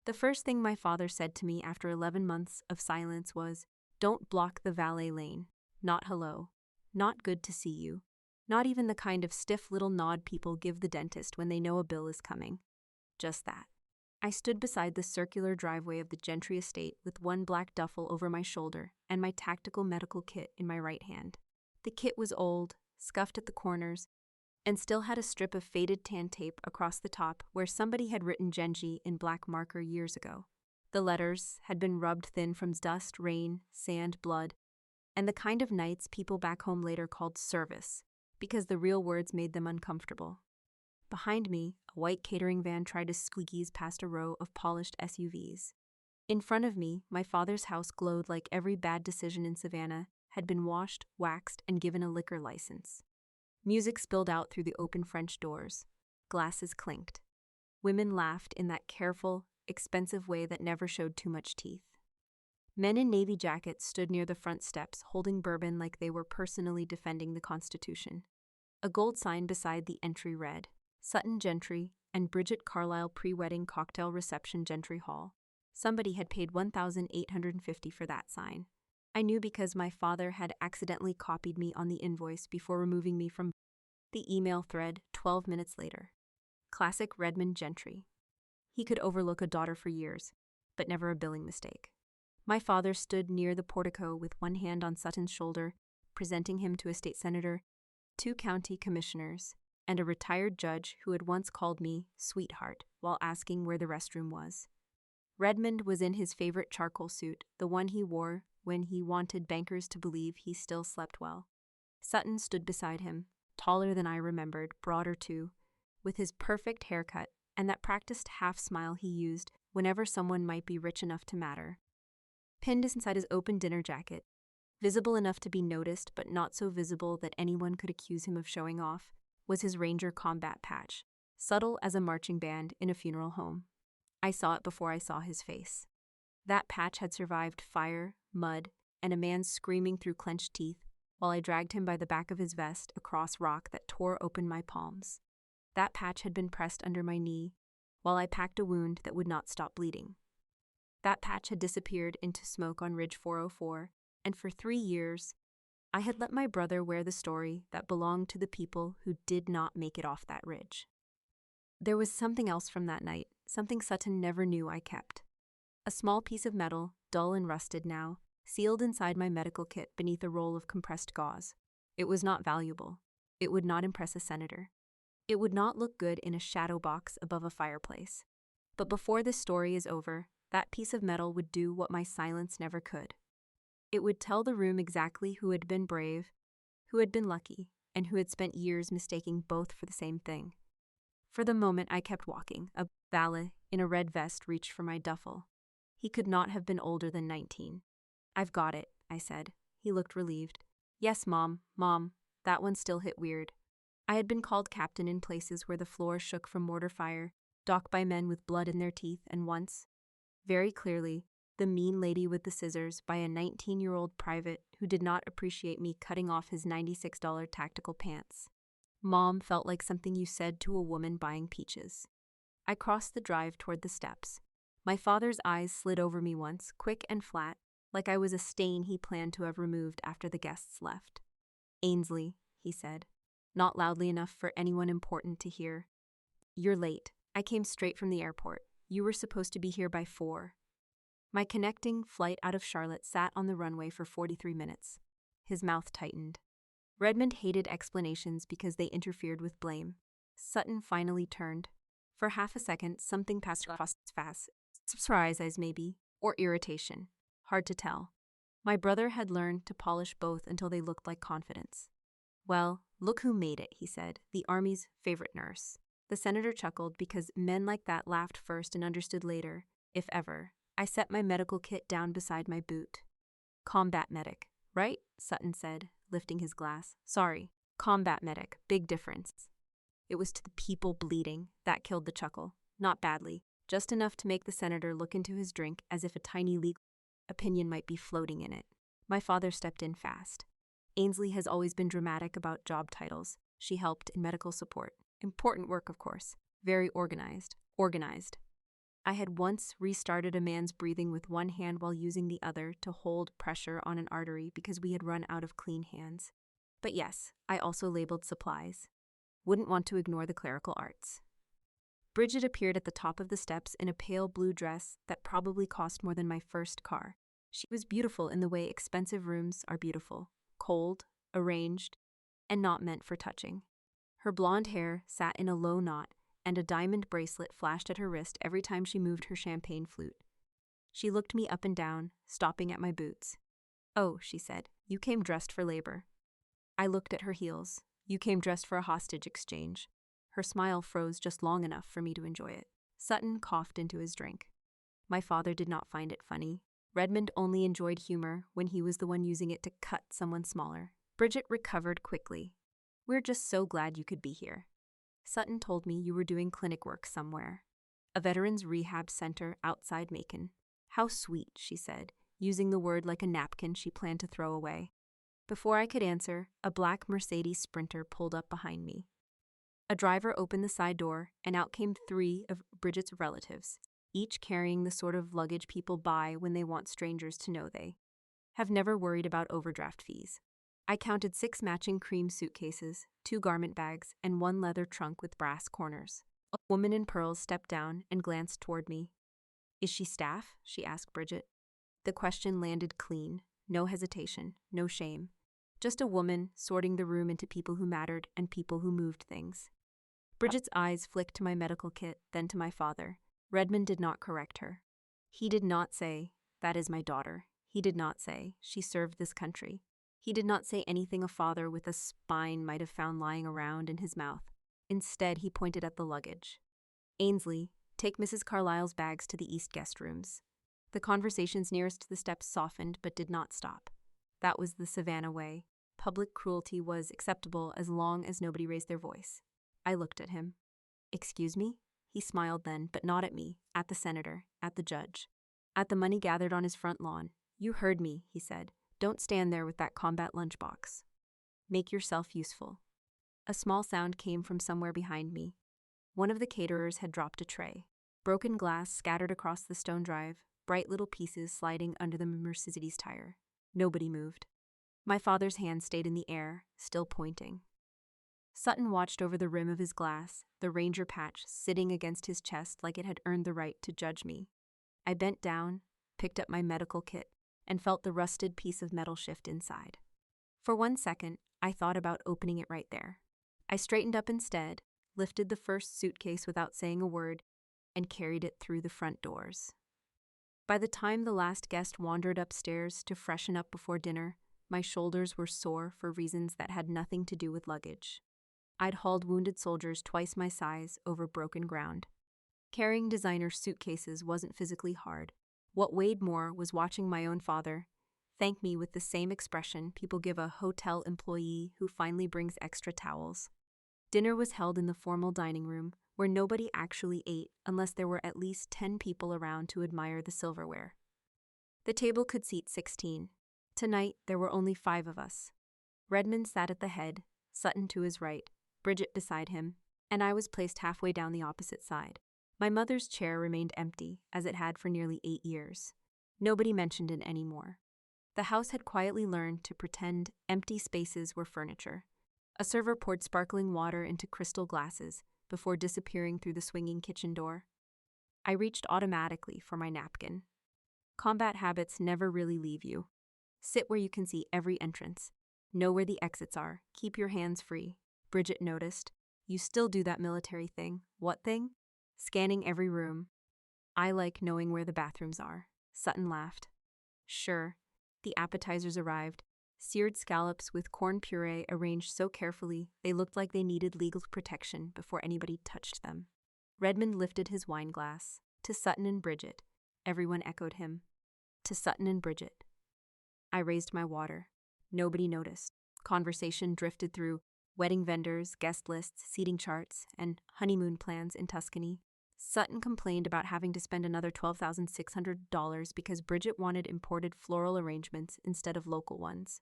The first thing my father said to me after 11 months of silence was, "Don't block the valet lane. Not hello. Not good to see you. Not even the kind of stiff little nod people give the dentist when they know a bill is coming." Just that. I stood beside the circular driveway of the Gentry estate with one black duffel over my shoulder and my tactical medical kit in my right hand. The kit was old, scuffed at the corners, and still had a strip of faded tan tape across the top where somebody had written Genji in black marker years ago. The letters had been rubbed thin from dust, rain, sand, blood, and the kind of nights people back home later called service, because the real words made them uncomfortable. Behind me, a white catering van tried to squeeze past a row of polished SUVs. In front of me, my father's house glowed like every bad decision in Savannah had been washed, waxed, and given a liquor license. Music spilled out through the open French doors. Glasses clinked. Women laughed in that careful, expensive way that never showed too much teeth. Men in navy jackets stood near the front steps, holding bourbon like they were personally defending the Constitution. A gold sign beside the entry read, "Sutton Gentry and Bridget Carlyle Pre-Wedding Cocktail Reception Gentry Hall." Somebody had paid $1,850 for that sign. I knew because my father had accidentally copied me on the invoice before removing me from the email thread 12 minutes later. Classic Redmond Gentry. He could overlook a daughter for years, but never a billing mistake. My father stood near the portico with one hand on Sutton's shoulder, presenting him to a state senator, 2 county commissioners, and a retired judge who had once called me sweetheart while asking where the restroom was. Redmond was in his favorite charcoal suit, the one he wore when he wanted bankers to believe he still slept well. Sutton stood beside him, taller than I remembered, broader too, with his perfect haircut and that practiced half-smile he used whenever someone might be rich enough to matter. Pinned inside his open dinner jacket, visible enough to be noticed but not so visible that anyone could accuse him of showing off, was his Ranger combat patch, subtle as a marching band in a funeral home. I saw it before I saw his face. That patch had survived fire, mud, and a man screaming through clenched teeth while I dragged him by the back of his vest across rock that tore open my palms. That patch had been pressed under my knee while I packed a wound that would not stop bleeding. That patch had disappeared into smoke on Ridge 404, and for 3 years, I had let my brother wear the story that belonged to the people who did not make it off that ridge. There was something else from that night, something Sutton never knew I kept. A small piece of metal, dull and rusted now, sealed inside my medical kit beneath a roll of compressed gauze. It was not valuable. It would not impress a senator. It would not look good in a shadow box above a fireplace. But before this story is over, that piece of metal would do what my silence never could. It would tell the room exactly who had been brave, who had been lucky, and who had spent years mistaking both for the same thing. For the moment I kept walking. A valet in a red vest reached for my duffel. He could not have been older than 19. "I've got it," I said. He looked relieved. "Yes, Mom, that one still hit weird." I had been called captain in places where the floor shook from mortar fire, docked by men with blood in their teeth, and once, very clearly, the mean lady with the scissors by a 19-year-old private who did not appreciate me cutting off his $96 tactical pants. Mom felt like something you said to a woman buying peaches. I crossed the drive toward the steps. My father's eyes slid over me once, quick and flat, like I was a stain he planned to have removed after the guests left. "Ainsley," he said, not loudly enough for anyone important to hear. "You're late. I came straight from the airport. You were supposed to be here by 4. My connecting flight out of Charlotte sat on the runway for 43 minutes. His mouth tightened. Redmond hated explanations because they interfered with blame. Sutton finally turned. For half a second, something passed across his face. Surprise, maybe, or irritation. Hard to tell. My brother had learned to polish both until they looked like confidence. "Well, look who made it," he said, the Army's favorite nurse. The senator chuckled because men like that laughed first and understood later, if ever. I set my medical kit down beside my boot. "Combat medic, right?" Sutton said, lifting his glass. "Sorry, combat medic, big difference." It was to the people bleeding that killed the chuckle. Not badly, just enough to make the senator look into his drink as if a tiny legal opinion might be floating in it. My father stepped in fast. Ainsley has always been dramatic about job titles. She helped in medical support. Important work, of course. Very organized. I had once restarted a man's breathing with one hand while using the other to hold pressure on an artery because we had run out of clean hands. But yes, I also labeled supplies. Wouldn't want to ignore the clerical arts. Bridget appeared at the top of the steps in a pale blue dress that probably cost more than my first car. She was beautiful in the way expensive rooms are beautiful, cold, arranged, and not meant for touching. Her blonde hair sat in a low knot, and a diamond bracelet flashed at her wrist every time she moved her champagne flute. She looked me up and down, stopping at my boots. "Oh," she said, "you came dressed for labor." I looked at her heels. "You came dressed for a hostage exchange." Her smile froze just long enough for me to enjoy it. Sutton coughed into his drink. My father did not find it funny. Redmond only enjoyed humor when he was the one using it to cut someone smaller. Bridget recovered quickly. "We're just so glad you could be here. Sutton told me you were doing clinic work somewhere. A veterans rehab center outside Macon." "How sweet," she said, using the word like a napkin she planned to throw away. Before I could answer, a black Mercedes Sprinter pulled up behind me. A driver opened the side door, and out came 3 of Bridget's relatives, each carrying the sort of luggage people buy when they want strangers to know they have never worried about overdraft fees. I counted 6 matching cream suitcases, 2 garment bags, and 1 leather trunk with brass corners. A woman in pearls stepped down and glanced toward me. "Is she staff?" she asked Bridget. The question landed clean, no hesitation, no shame. Just a woman sorting the room into people who mattered and people who moved things. Bridget's eyes flicked to my medical kit, then to my father. Redmond did not correct her. He did not say, "That is my daughter." He did not say, "She served this country." He did not say anything a father with a spine might have found lying around in his mouth. Instead, he pointed at the luggage. "Ainsley, take Mrs. Carlyle's bags to the east guest rooms." The conversations nearest to the steps softened but did not stop. That was the Savannah way. Public cruelty was acceptable as long as nobody raised their voice. I looked at him. "Excuse me?" He smiled then, but not at me, at the senator, at the judge, at the money gathered on his front lawn. "You heard me," he said. "Don't stand there with that combat lunchbox. Make yourself useful." A small sound came from somewhere behind me. One of the caterers had dropped a tray. Broken glass scattered across the stone drive, bright little pieces sliding under the Mercedes tire. Nobody moved. My father's hand stayed in the air, still pointing. Sutton watched over the rim of his glass, the ranger patch sitting against his chest like it had earned the right to judge me. I bent down, picked up my medical kit, and felt the rusted piece of metal shift inside. For 1 second, I thought about opening it right there. I straightened up instead, lifted the first suitcase without saying a word, and carried it through the front doors. By the time the last guest wandered upstairs to freshen up before dinner, my shoulders were sore for reasons that had nothing to do with luggage. I'd hauled wounded soldiers twice my size over broken ground. Carrying designer suitcases wasn't physically hard. What weighed more was watching my own father thank me with the same expression people give a hotel employee who finally brings extra towels. Dinner was held in the formal dining room, where nobody actually ate unless there were at least 10 people around to admire the silverware. The table could seat 16. Tonight, there were only 5 of us. Redmond sat at the head, Sutton to his right, Bridget beside him, and I was placed halfway down the opposite side. My mother's chair remained empty, as it had for nearly 8 years. Nobody mentioned it anymore. The house had quietly learned to pretend empty spaces were furniture. A server poured sparkling water into crystal glasses before disappearing through the swinging kitchen door. I reached automatically for my napkin. Combat habits never really leave you. Sit where you can see every entrance. Know where the exits are. Keep your hands free. Bridget noticed. "You still do that military thing." "What thing?" "Scanning every room." "I like knowing where the bathrooms are." Sutton laughed. "Sure." The appetizers arrived. Seared scallops with corn puree arranged so carefully they looked like they needed legal protection before anybody touched them. Redmond lifted his wine glass. "To Sutton and Bridget." Everyone echoed him. "To Sutton and Bridget." I raised my water. Nobody noticed. Conversation drifted through wedding vendors, guest lists, seating charts, and honeymoon plans in Tuscany. Sutton complained about having to spend another $12,600 because Bridget wanted imported floral arrangements instead of local ones.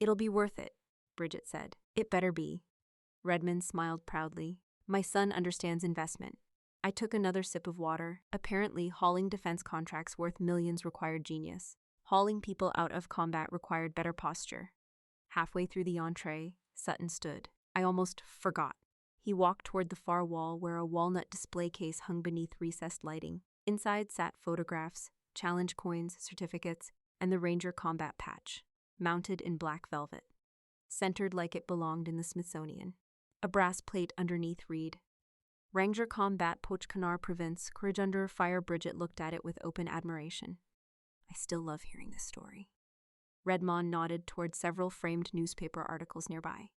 "It'll be worth it," Bridget said. "It better be." Redmond smiled proudly. "My son understands investment." I took another sip of water. Apparently, hauling defense contracts worth millions required genius. Hauling people out of combat required better posture. Halfway through the entree, Sutton stood. I almost forgot. He walked toward the far wall where a walnut display case hung beneath recessed lighting. Inside sat photographs, challenge coins, certificates, and the Ranger combat patch, mounted in black velvet, centered like it belonged in the Smithsonian. A brass plate underneath read, Ranger Combat Pochcanar Province, Courage Under Fire. Bridget looked at it with open admiration. I still love hearing this story. Redmond nodded toward several framed newspaper articles nearby.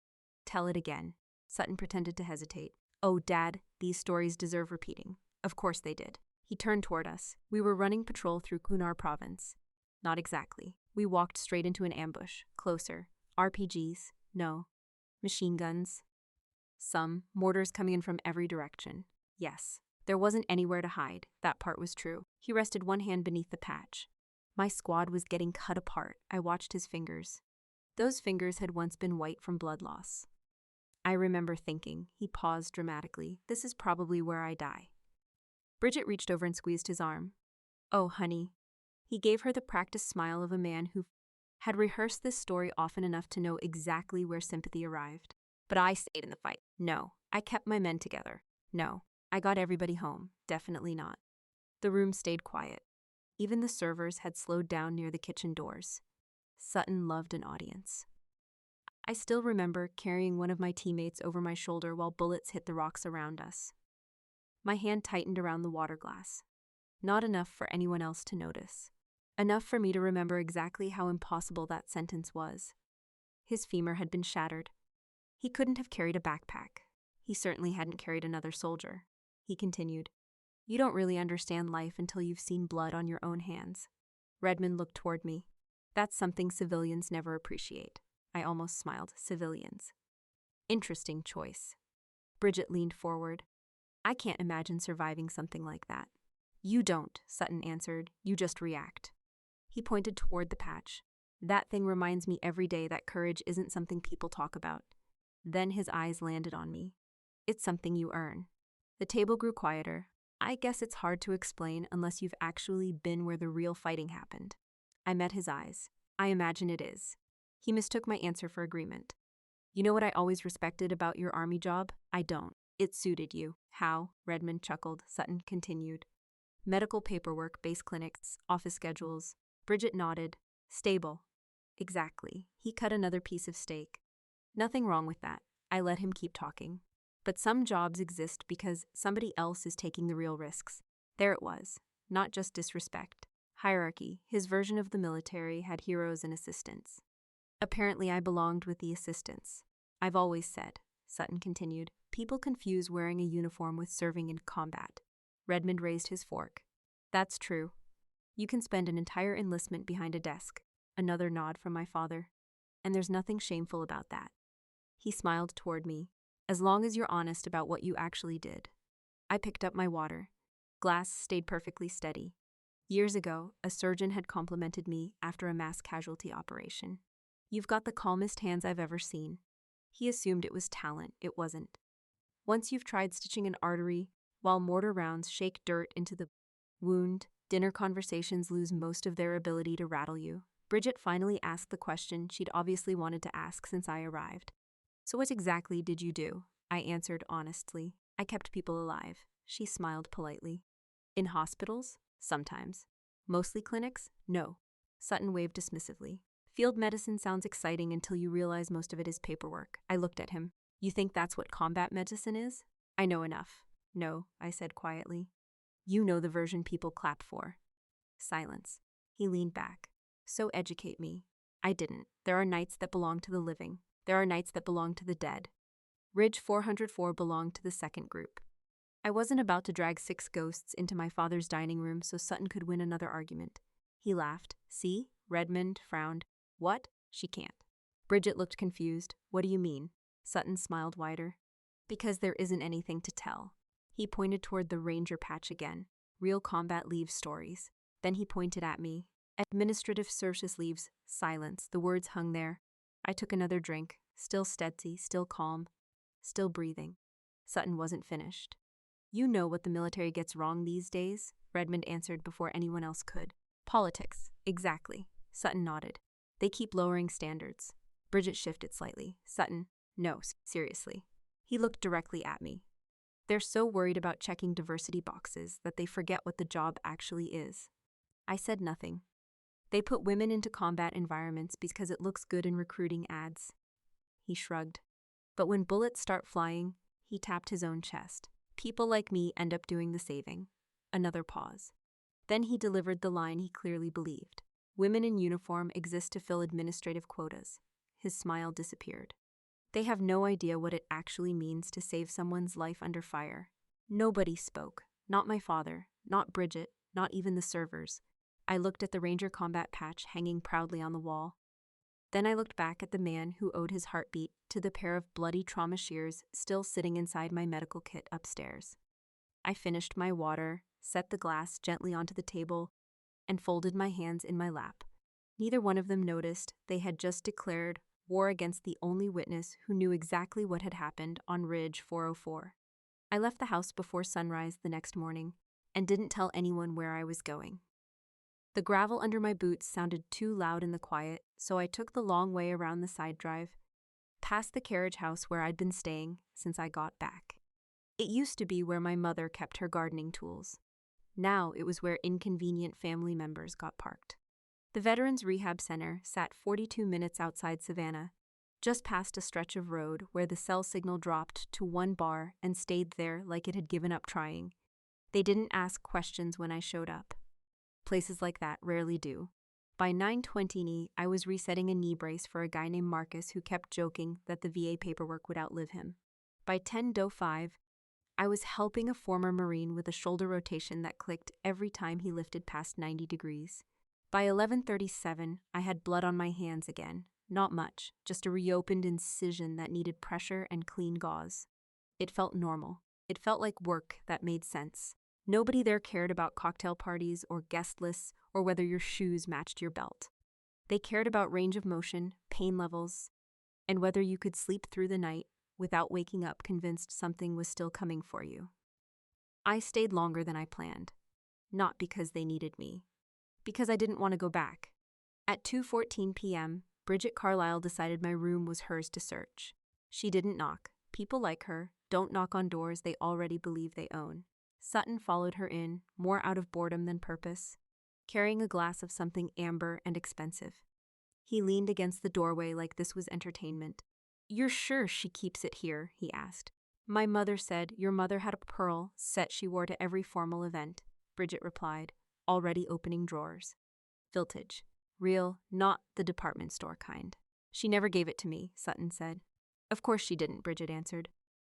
Tell it again. Sutton pretended to hesitate. Oh, Dad, these stories deserve repeating. Of course they did. He turned toward us. We were running patrol through Kunar Province. Not exactly. We walked straight into an ambush. Closer. RPGs. No. Machine guns. Some. Mortars coming in from every direction. Yes. There wasn't anywhere to hide. That part was true. He rested one hand beneath the patch. My squad was getting cut apart. I watched his fingers. Those fingers had once been white from blood loss. I remember thinking, he paused dramatically, this is probably where I die. Bridget reached over and squeezed his arm. Oh, honey. He gave her the practiced smile of a man who had rehearsed this story often enough to know exactly where sympathy arrived. But I stayed in the fight. No. I kept my men together. No. I got everybody home. Definitely not. The room stayed quiet. Even the servers had slowed down near the kitchen doors. Sutton loved an audience. I still remember carrying one of my teammates over my shoulder while bullets hit the rocks around us. My hand tightened around the water glass. Not enough for anyone else to notice. Enough for me to remember exactly how impossible that sentence was. His femur had been shattered. He couldn't have carried a backpack. He certainly hadn't carried another soldier. He continued, You don't really understand life until you've seen blood on your own hands. Redmond looked toward me. That's something civilians never appreciate. I almost smiled. Civilians. Interesting choice. Bridget leaned forward. I can't imagine surviving something like that. You don't, Sutton answered. You just react. He pointed toward the patch. That thing reminds me every day that courage isn't something people talk about. Then his eyes landed on me. It's something you earn. The table grew quieter. I guess it's hard to explain unless you've actually been where the real fighting happened. I met his eyes. I imagine it is. He mistook my answer for agreement. You know what I always respected about your army job? I don't. It suited you. How? Redmond chuckled. Sutton continued. Medical paperwork, base clinics, office schedules. Bridget nodded. Stable. Exactly. He cut another piece of steak. Nothing wrong with that. I let him keep talking. But some jobs exist because somebody else is taking the real risks. There it was. Not just disrespect. Hierarchy. His version of the military had heroes and assistants. Apparently I belonged with the assistants. I've always said, Sutton continued, people confuse wearing a uniform with serving in combat. Redmond raised his fork. That's true. You can spend an entire enlistment behind a desk. Another nod from my father. And there's nothing shameful about that. He smiled toward me. As long as you're honest about what you actually did. I picked up my water. Glass stayed perfectly steady. Years ago, a surgeon had complimented me after a mass casualty operation. You've got the calmest hands I've ever seen. He assumed it was talent. It wasn't. Once you've tried stitching an artery, while mortar rounds shake dirt into the wound, dinner conversations lose most of their ability to rattle you. Bridget finally asked the question she'd obviously wanted to ask since I arrived. So what exactly did you do? I answered honestly. I kept people alive. She smiled politely. In hospitals? Sometimes. Mostly clinics? No. Sutton waved dismissively. Field medicine sounds exciting until you realize most of it is paperwork. I looked at him. You think that's what combat medicine is? I know enough. No, I said quietly. You know the version people clap for. Silence. He leaned back. So educate me. I didn't. There are nights that belong to the living. There are nights that belong to the dead. Ridge 404 belonged to the second group. I wasn't about to drag 6 ghosts into my father's dining room so Sutton could win another argument. He laughed. See? Redmond frowned. What? She can't. Bridget looked confused. What do you mean? Sutton smiled wider. Because there isn't anything to tell. He pointed toward the Ranger patch again. Real combat leaves stories. Then he pointed at me. Administrative services leaves. Silence. The words hung there. I took another drink. Still steady, still calm. Still breathing. Sutton wasn't finished. You know what the military gets wrong these days, Redmond answered before anyone else could. Politics, exactly. Sutton nodded. They keep lowering standards. Bridget shifted slightly. Sutton, no, seriously. He looked directly at me. They're so worried about checking diversity boxes that they forget what the job actually is. I said nothing. They put women into combat environments because it looks good in recruiting ads. He shrugged. But when bullets start flying, he tapped his own chest. People like me end up doing the saving. Another pause. Then he delivered the line he clearly believed. Women in uniform exist to fill administrative quotas. His smile disappeared. They have no idea what it actually means to save someone's life under fire. Nobody spoke. Not my father, not Bridget, not even the servers. I looked at the Ranger combat patch hanging proudly on the wall. Then I looked back at the man who owed his heartbeat to the pair of bloody trauma shears still sitting inside my medical kit upstairs. I finished my water, set the glass gently onto the table, and folded my hands in my lap. Neither one of them noticed they had just declared war against the only witness who knew exactly what had happened on Ridge 404. I left the house before sunrise the next morning and didn't tell anyone where I was going. The gravel under my boots sounded too loud in the quiet, so I took the long way around the side drive, past the carriage house where I'd been staying since I got back. It used to be where my mother kept her gardening tools. Now it was where inconvenient family members got parked. The Veterans Rehab Center sat 42 minutes outside Savannah, just past a stretch of road where the cell signal dropped to one bar and stayed there like it had given up trying. They didn't ask questions when I showed up. Places like that rarely do. By 9:20, I was resetting a knee brace for a guy named Marcus who kept joking that the VA paperwork would outlive him. By 10:05, I was helping a former Marine with a shoulder rotation that clicked every time he lifted past 90 degrees. By 11:37, I had blood on my hands again. Not much, just a reopened incision that needed pressure and clean gauze. It felt normal. It felt like work that made sense. Nobody there cared about cocktail parties or guest lists or whether your shoes matched your belt. They cared about range of motion, pain levels, and whether you could sleep through the night without waking up convinced something was still coming for you. I stayed longer than I planned. Not because they needed me. Because I didn't want to go back. At 2:14 p.m., Bridget Carlisle decided my room was hers to search. She didn't knock. People like her don't knock on doors they already believe they own. Sutton followed her in, more out of boredom than purpose, carrying a glass of something amber and expensive. He leaned against the doorway like this was entertainment. "You're sure she keeps it here?" he asked. "My mother said your mother had a pearl set she wore to every formal event," Bridget replied, already opening drawers. "Vintage. Real, not the department store kind." "She never gave it to me," Sutton said. "Of course she didn't," Bridget answered.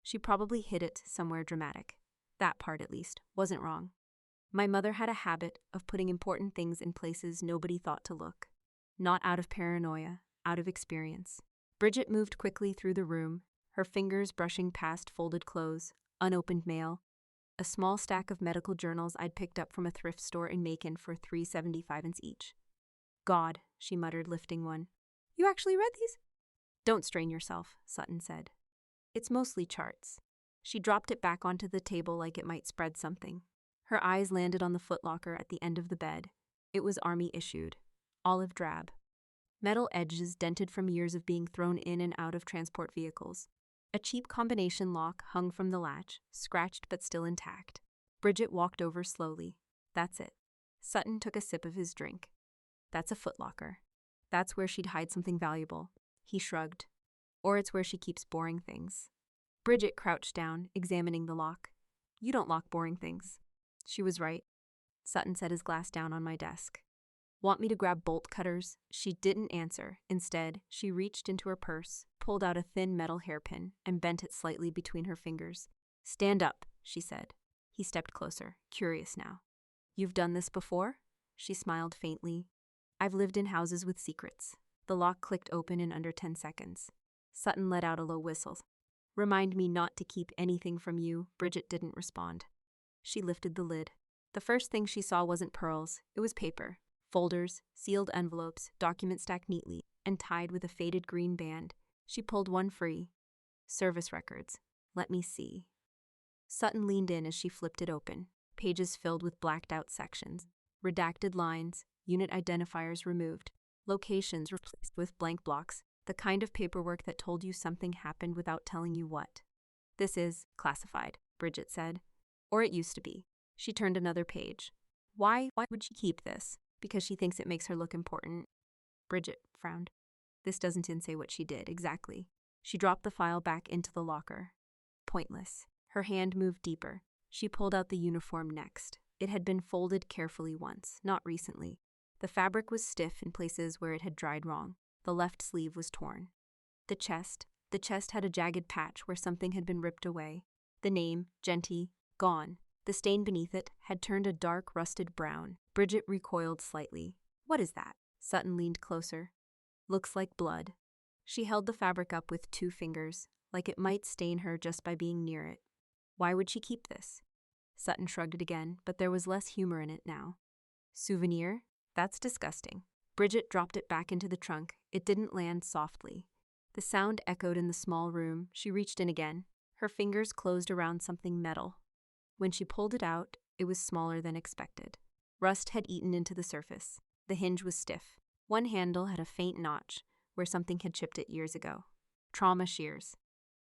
"She probably hid it somewhere dramatic. That part, at least, wasn't wrong. My mother had a habit of putting important things in places nobody thought to look. Not out of paranoia, out of experience." Bridget moved quickly through the room, her fingers brushing past folded clothes, unopened mail, a small stack of medical journals I'd picked up from a thrift store in Macon for $3.75 each. "God," she muttered, lifting one. "You actually read these?" "Don't strain yourself," Sutton said. "It's mostly charts." She dropped it back onto the table like it might spread something. Her eyes landed on the footlocker at the end of the bed. It was Army issued, olive drab. Metal edges dented from years of being thrown in and out of transport vehicles. A cheap combination lock hung from the latch, scratched but still intact. Bridget walked over slowly. "That's it." Sutton took a sip of his drink. "That's a footlocker. That's where she'd hide something valuable." He shrugged. "Or it's where she keeps boring things." Bridget crouched down, examining the lock. "You don't lock boring things." She was right. Sutton set his glass down on my desk. "Want me to grab bolt cutters?" She didn't answer. Instead, she reached into her purse, pulled out a thin metal hairpin, and bent it slightly between her fingers. "Stand up," she said. He stepped closer, curious now. "You've done this before?" She smiled faintly. "I've lived in houses with secrets." The lock clicked open in under 10 seconds. Sutton let out a low whistle. "Remind me not to keep anything from you." Bridget didn't respond. She lifted the lid. The first thing she saw wasn't pearls. It was paper. Folders, sealed envelopes, documents stacked neatly, and tied with a faded green band. She pulled one free. "Service records. Let me see." Sutton leaned in as she flipped it open. Pages filled with blacked-out sections. Redacted lines, unit identifiers removed, locations replaced with blank blocks, the kind of paperwork that told you something happened without telling you what. "This is classified," Bridget said. "Or it used to be." She turned another page. Why would she keep this? Because she thinks it makes her look important. Bridget frowned. This doesn't say what she did, exactly. She dropped the file back into the locker. Pointless. Her hand moved deeper. She pulled out the uniform next. It had been folded carefully once, not recently. The fabric was stiff in places where it had dried wrong. The left sleeve was torn. The chest had a jagged patch where something had been ripped away. The name, Genty, gone. The stain beneath it had turned a dark, rusted brown. Bridget recoiled slightly. "What is that?" Sutton leaned closer. "Looks like blood." She held the fabric up with 2 fingers, like it might stain her just by being near it. Why would she keep this? Sutton shrugged it again, but there was less humor in it now. "Souvenir? That's disgusting." Bridget dropped it back into the trunk. It didn't land softly. The sound echoed in the small room. She reached in again. Her fingers closed around something metal. When she pulled it out, it was smaller than expected. Rust had eaten into the surface. The hinge was stiff. One handle had a faint notch, where something had chipped it years ago. Trauma shears.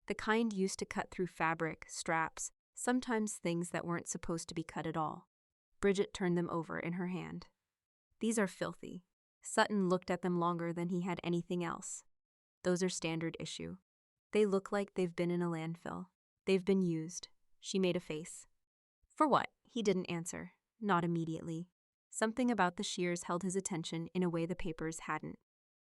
The kind used to cut through fabric, straps, sometimes things that weren't supposed to be cut at all. Bridget turned them over in her hand. "These are filthy." Sutton looked at them longer than he had anything else. "Those are standard issue. They look like they've been in a landfill. They've been used." She made a face. "For what?" He didn't answer. Not immediately. Something about the shears held his attention in a way the papers hadn't.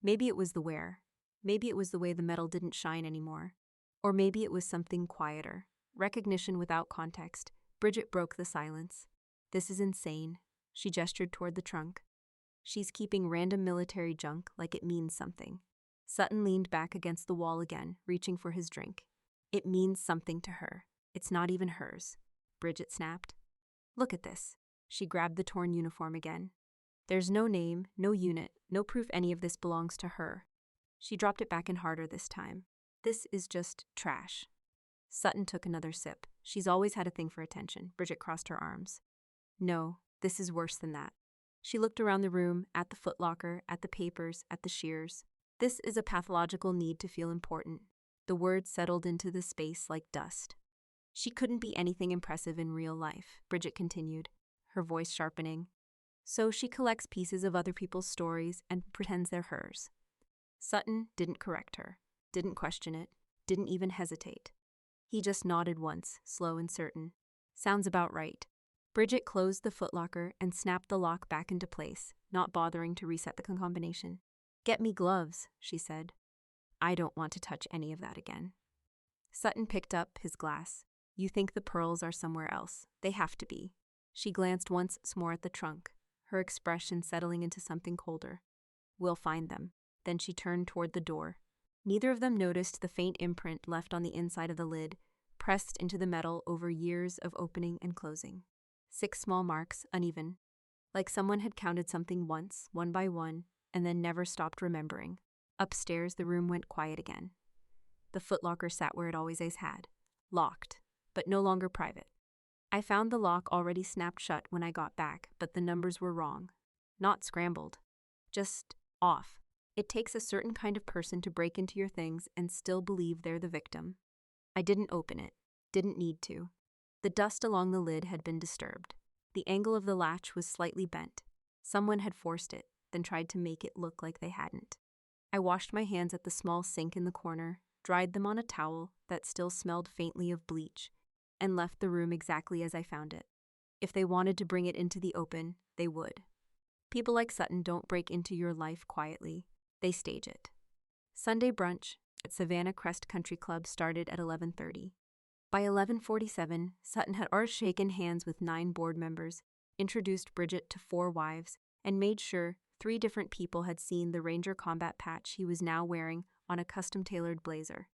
Maybe it was the wear. Maybe it was the way the metal didn't shine anymore. Or maybe it was something quieter. Recognition without context. Bridget broke the silence. "This is insane." She gestured toward the trunk. "She's keeping random military junk like it means something." Sutton leaned back against the wall again, reaching for his drink. "It means something to her. It's not even hers," Bridget snapped. "Look at this." She grabbed the torn uniform again. "There's no name, no unit, no proof any of this belongs to her." She dropped it back in harder this time. "This is just trash." Sutton took another sip. She's always had a thing for attention. Bridget crossed her arms. "No, this is worse than that." She looked around the room, at the footlocker, at the papers, at the shears. "This is a pathological need to feel important." The words settled into the space like dust. "She couldn't be anything impressive in real life," Bridget continued, her voice sharpening. "So she collects pieces of other people's stories and pretends they're hers." Sutton didn't correct her, didn't question it, didn't even hesitate. He just nodded once, slow and certain. "Sounds about right." Bridget closed the footlocker and snapped the lock back into place, not bothering to reset the combination. "Get me gloves," she said. "I don't want to touch any of that again." Sutton picked up his glass. "You think the pearls are somewhere else. They have to be." She glanced once more at the trunk, her expression settling into something colder. "We'll find them." Then she turned toward the door. Neither of them noticed the faint imprint left on the inside of the lid, pressed into the metal over years of opening and closing. 6 small marks, uneven. Like someone had counted something once, one by one, and then never stopped remembering. Upstairs, the room went quiet again. The footlocker sat where it always had. Locked, but no longer private. "I found the lock already snapped shut when I got back, but the numbers were wrong. Not scrambled. Just off. It takes a certain kind of person to break into your things and still believe they're the victim." I didn't open it. Didn't need to. The dust along the lid had been disturbed. The angle of the latch was slightly bent. Someone had forced it, then tried to make it look like they hadn't. I washed my hands at the small sink in the corner, dried them on a towel that still smelled faintly of bleach, and left the room exactly as I found it. If they wanted to bring it into the open, they would. People like Sutton don't break into your life quietly. They stage it. Sunday brunch at Savannah Crest Country Club started at 11:30. By 11:47, Sutton had already shaken hands with 9 board members, introduced Bridget to 4 wives, and made sure 3 different people had seen the Ranger combat patch he was now wearing on a custom-tailored blazer.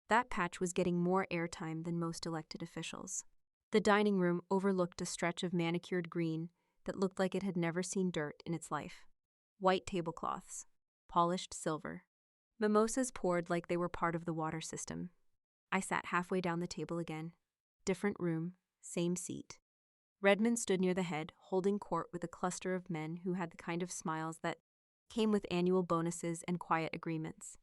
That patch was getting more airtime than most elected officials. The dining room overlooked a stretch of manicured green that looked like it had never seen dirt in its life. White tablecloths. Polished silver. Mimosas poured like they were part of the water system. I sat halfway down the table again. different room, same seat. Redmond stood near the head, holding court with a cluster of men who had the kind of smiles that came with annual bonuses and quiet agreements.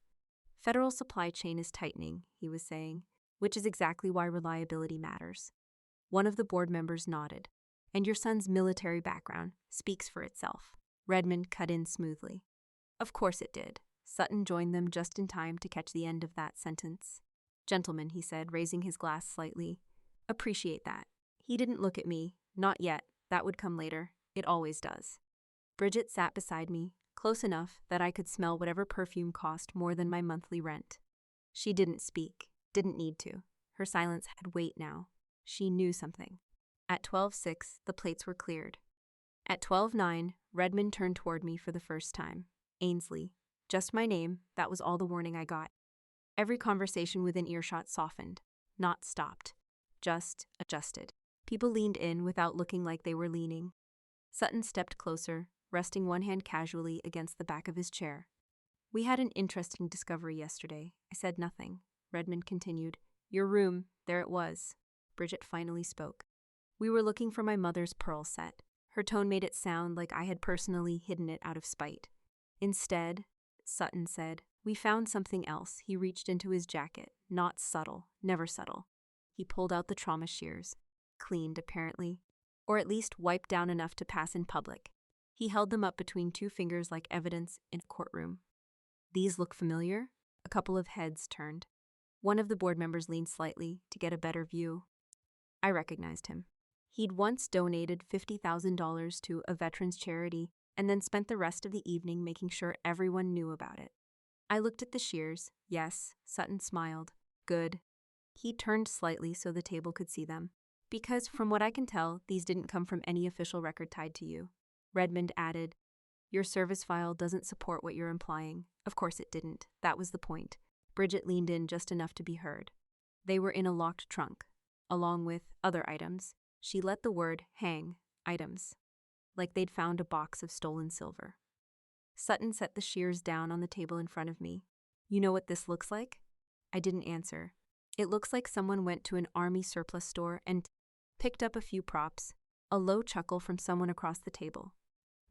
Federal supply chain is tightening, he was saying, which is exactly why reliability matters. One of the board members nodded. And your son's military background speaks for itself. Redmond cut in smoothly. Of course it did. Sutton joined them just in time to catch the end of that sentence. Gentlemen, he said, raising his glass slightly. Appreciate that. He didn't look at me. Not yet. That would come later. It always does. Bridget sat beside me, close enough that I could smell whatever perfume cost more than my monthly rent. She didn't speak. Didn't need to. Her silence had weight now. She knew something. At 12:06, the plates were cleared. At 12:09, Redmond turned toward me for the first time. Ainsley. Just my name, that was all the warning I got. Every conversation within earshot softened, not stopped, just adjusted. People leaned in without looking like they were leaning. Sutton stepped closer, resting one hand casually against the back of his chair. We had an interesting discovery yesterday. I said nothing. Redmond continued. Your room, there it was. Bridget finally spoke. We were looking for my mother's pearl set. Her tone made it sound like I had personally hidden it out of spite. Instead, Sutton said, we found something else. He reached into his jacket. Not subtle, never subtle. He pulled out the trauma shears. Cleaned, apparently. Or at least wiped down enough to pass in public. He held them up between two fingers like evidence in a courtroom. These look familiar? A couple of heads turned. One of the board members leaned slightly to get a better view. I recognized him. He'd once donated $50,000 to a veterans charity and then spent the rest of the evening making sure everyone knew about it. I looked at the shears. Yes, Sutton smiled. Good. He turned slightly so the table could see them. Because, from what I can tell, these didn't come from any official record tied to you. Redmond added, your service file doesn't support what you're implying. Of course it didn't. That was the point. Bridget leaned in just enough to be heard. They were in a locked trunk, along with other items. She let the word hang, items, like they'd found a box of stolen silver. Sutton set the shears down on the table in front of me. You know what this looks like? I didn't answer. It looks like someone went to an army surplus store and picked up a few props. A low chuckle from someone across the table.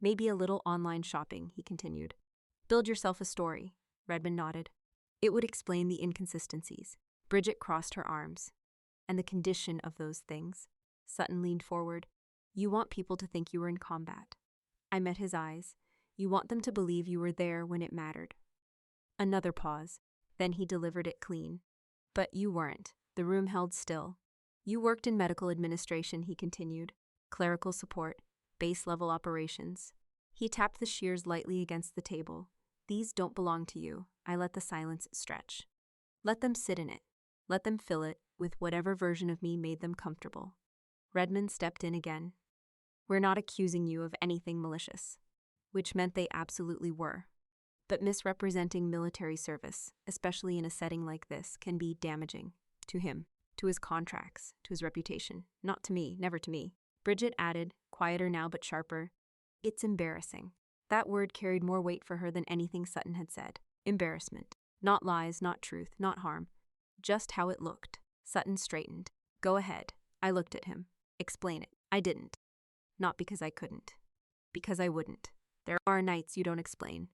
Maybe a little online shopping, he continued. Build yourself a story. Redmond nodded. It would explain the inconsistencies. Bridget crossed her arms. And the condition of those things. Sutton leaned forward. You want people to think you were in combat. I met his eyes. You want them to believe you were there when it mattered. Another pause. Then he delivered it clean. But you weren't. The room held still. You worked in medical administration, he continued. Clerical support. Base-level operations. He tapped the shears lightly against the table. These don't belong to you. I let the silence stretch. Let them sit in it. Let them fill it with whatever version of me made them comfortable. Redmond stepped in again. We're not accusing you of anything malicious. Which meant they absolutely were. But misrepresenting military service, especially in a setting like this, can be damaging. To him, to his contracts, to his reputation. Not to me, never to me. Bridget added, quieter now but sharper, it's embarrassing. That word carried more weight for her than anything Sutton had said. Embarrassment. Not lies, not truth, not harm. Just how it looked. Sutton straightened. Go ahead. I looked at him. Explain it. I didn't. Not because I couldn't. Because I wouldn't. There are nights you don't explain.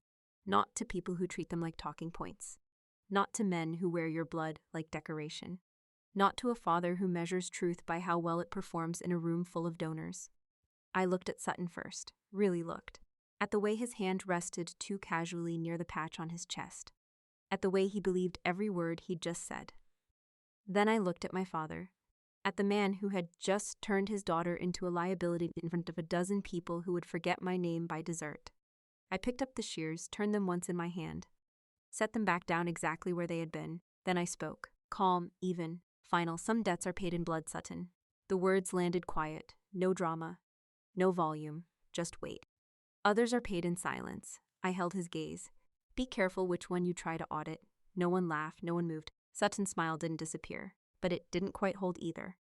Not to people who treat them like talking points. Not to men who wear your blood like decoration. Not to a father who measures truth by how well it performs in a room full of donors. I looked at Sutton first, really looked. At the way his hand rested too casually near the patch on his chest. At the way he believed every word he'd just said. Then I looked at my father. At the man who had just turned his daughter into a liability in front of a dozen people who would forget my name by dessert. I picked up the shears, turned them once in my hand. Set them back down exactly where they had been. Then I spoke. Calm, even, final. Some debts are paid in blood, Sutton. The words landed quiet. No drama. No volume. Just weight. Others are paid in silence. I held his gaze. Be careful which one you try to audit. No one laughed, no one moved. Sutton's smile didn't disappear, but it didn't quite hold either.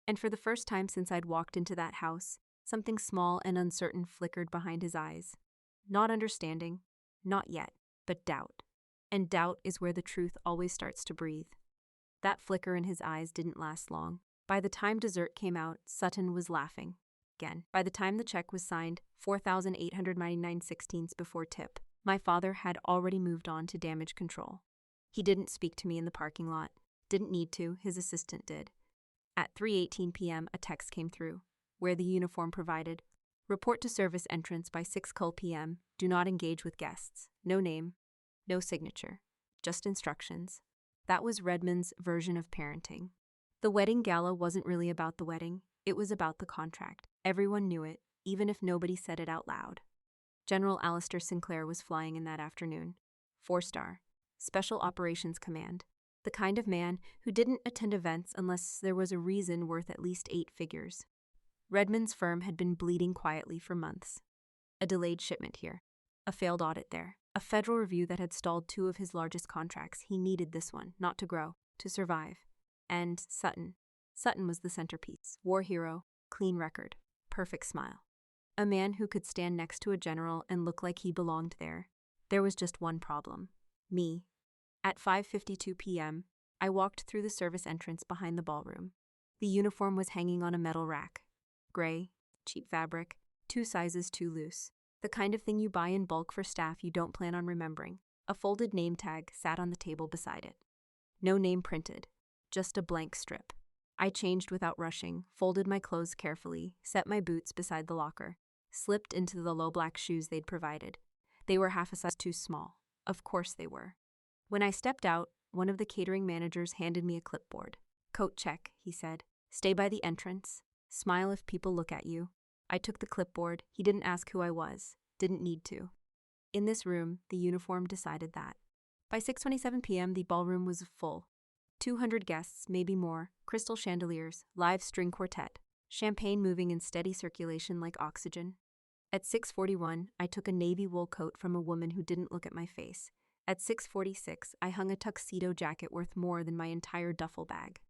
And for the first time since I'd walked into that house, something small and uncertain flickered behind his eyes. Not understanding, not yet, but doubt. And doubt is where the truth always starts to breathe. That flicker in his eyes didn't last long. By the time dessert came out, Sutton was laughing. Again, by the time the check was signed, 4,899 before tip, my father had already moved on to damage control. He didn't speak to me in the parking lot. Didn't need to, his assistant did. At 3:18 p.m., a text came through, where the uniform provided, report to service entrance by 6 p.m., do not engage with guests, no name, no signature, just instructions. That was Redmond's version of parenting. The wedding gala wasn't really about the wedding, it was about the contract. Everyone knew it, even if nobody said it out loud. General Alistair Sinclair was flying in that afternoon. 4-star, Special Operations Command. The kind of man who didn't attend events unless there was a reason worth at least 8 figures. Redmond's firm had been bleeding quietly for months. A delayed shipment here. A failed audit there. A federal review that had stalled 2 of his largest contracts. He needed this one, not to grow, to survive. And Sutton. Sutton was the centerpiece. War hero, clean record, perfect smile. A man who could stand next to a general and look like he belonged there. There was just one problem. Me. At 5:52 p.m., I walked through the service entrance behind the ballroom. The uniform was hanging on a metal rack. Gray, cheap fabric, 2 sizes too loose. The kind of thing you buy in bulk for staff you don't plan on remembering. A folded name tag sat on the table beside it. No name printed, just a blank strip. I changed without rushing, folded my clothes carefully, set my boots beside the locker, slipped into the low black shoes they'd provided. They were half a size too small. Of course they were. When I stepped out, one of the catering managers handed me a clipboard. Coat check, he said. Stay by the entrance. Smile if people look at you. I took the clipboard. He didn't ask who I was. Didn't need to. In this room, the uniform decided that. By 6:27 p.m., the ballroom was full. 200 guests, maybe more, crystal chandeliers, live string quartet, champagne moving in steady circulation like oxygen. At 6:41, I took a navy wool coat from a woman who didn't look at my face. At 6:46, I hung a tuxedo jacket worth more than my entire duffel bag.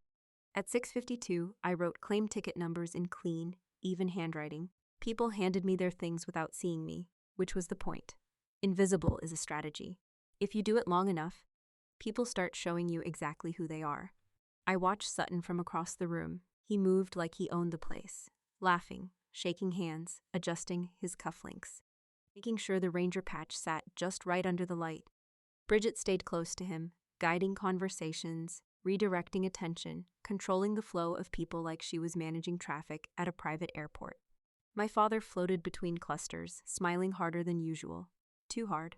At 6:52, I wrote claim ticket numbers in clean, even handwriting. People handed me their things without seeing me, which was the point. Invisible is a strategy. If you do it long enough, people start showing you exactly who they are. I watched Sutton from across the room. He moved like he owned the place, laughing, shaking hands, adjusting his cufflinks, making sure the ranger patch sat just right under the light. Bridget stayed close to him, guiding conversations, redirecting attention, controlling the flow of people like she was managing traffic at a private airport. My father floated between clusters, smiling harder than usual. Too hard.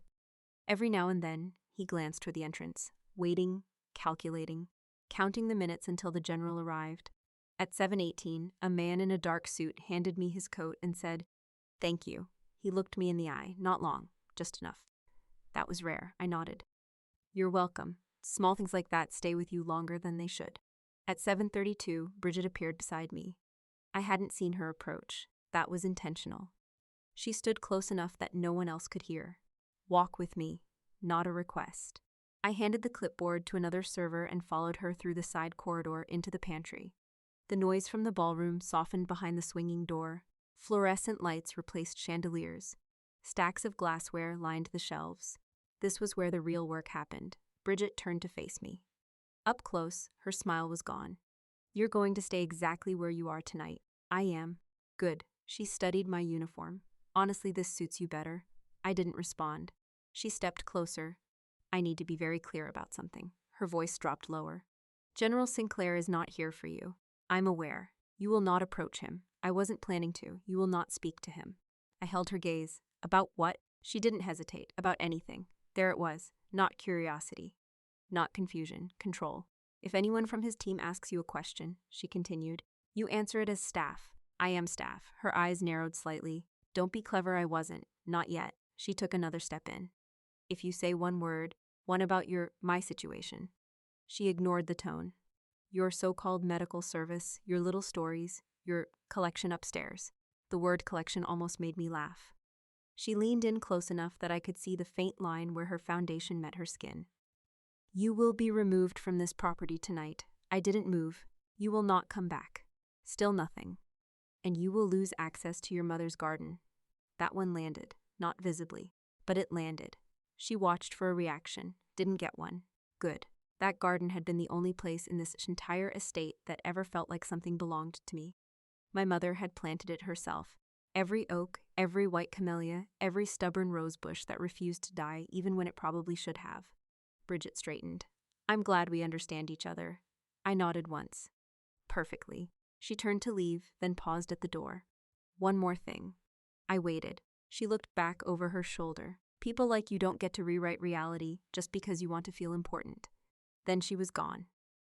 Every now and then, he glanced toward the entrance, waiting, calculating, counting the minutes until the general arrived. At 7:18, a man in a dark suit handed me his coat and said, "Thank you." He looked me in the eye, not long, just enough. That was rare. I nodded. "You're welcome. Small things like that stay with you longer than they should." At 7:32, Bridget appeared beside me. I hadn't seen her approach. That was intentional. She stood close enough that no one else could hear. "Walk with me," not a request. I handed the clipboard to another server and followed her through the side corridor into the pantry. The noise from the ballroom softened behind the swinging door. Fluorescent lights replaced chandeliers. Stacks of glassware lined the shelves. This was where the real work happened. Bridget turned to face me. Up close, her smile was gone. "You're going to stay exactly where you are tonight." "I am." "Good." She studied my uniform. "Honestly, this suits you better." I didn't respond. She stepped closer. "I need to be very clear about something." Her voice dropped lower. "General Sinclair is not here for you. I'm aware. You will not approach him. I wasn't planning to. You will not speak to him." I held her gaze. "About what?" She didn't hesitate. "About anything." There it was. Not curiosity. Not confusion. Control. "If anyone from his team asks you a question," she continued, "you answer it as staff." "I am staff." Her eyes narrowed slightly. "Don't be clever, I wasn't. Not yet." She took another step in. "If you say one word, one about my situation." She ignored the tone. "Your so-called medical service, your little stories, your collection upstairs." The word collection almost made me laugh. She leaned in close enough that I could see the faint line where her foundation met her skin. "You will be removed from this property tonight." I didn't move. "You will not come back." Still nothing. "And you will lose access to your mother's garden." That one landed, not visibly, but it landed. She watched for a reaction, didn't get one. Good. That garden had been the only place in this entire estate that ever felt like something belonged to me. My mother had planted it herself. Every oak, every white camellia, every stubborn rosebush that refused to die even when it probably should have. Bridget straightened. I'm glad we understand each other. I nodded once. Perfectly. She turned to leave, then paused at the door. One more thing. I waited. She looked back over her shoulder. People like you don't get to rewrite reality just because you want to feel important. Then she was gone.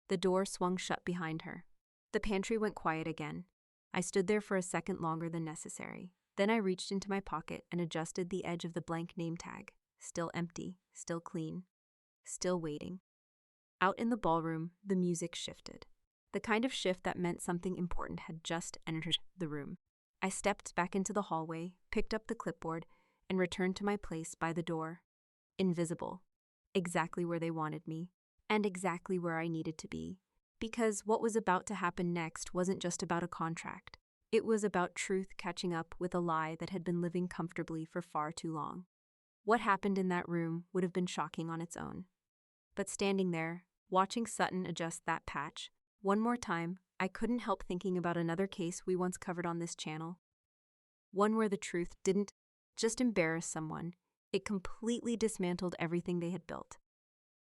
The door swung shut behind her. The pantry went quiet again. I stood there for a second longer than necessary. Then I reached into my pocket and adjusted the edge of the blank name tag. Still empty, still clean, still waiting. Out in the ballroom, the music shifted. The kind of shift that meant something important had just entered the room. I stepped back into the hallway, picked up the clipboard, and returned to my place by the door. Invisible. Exactly where they wanted me, and exactly where I needed to be. Because what was about to happen next wasn't just about a contract. It was about truth catching up with a lie that had been living comfortably for far too long. What happened in that room would have been shocking on its own. But standing there, watching Sutton adjust that patch, one more time, I couldn't help thinking about another case we once covered on this channel. One where the truth didn't just embarrass someone, it completely dismantled everything they had built.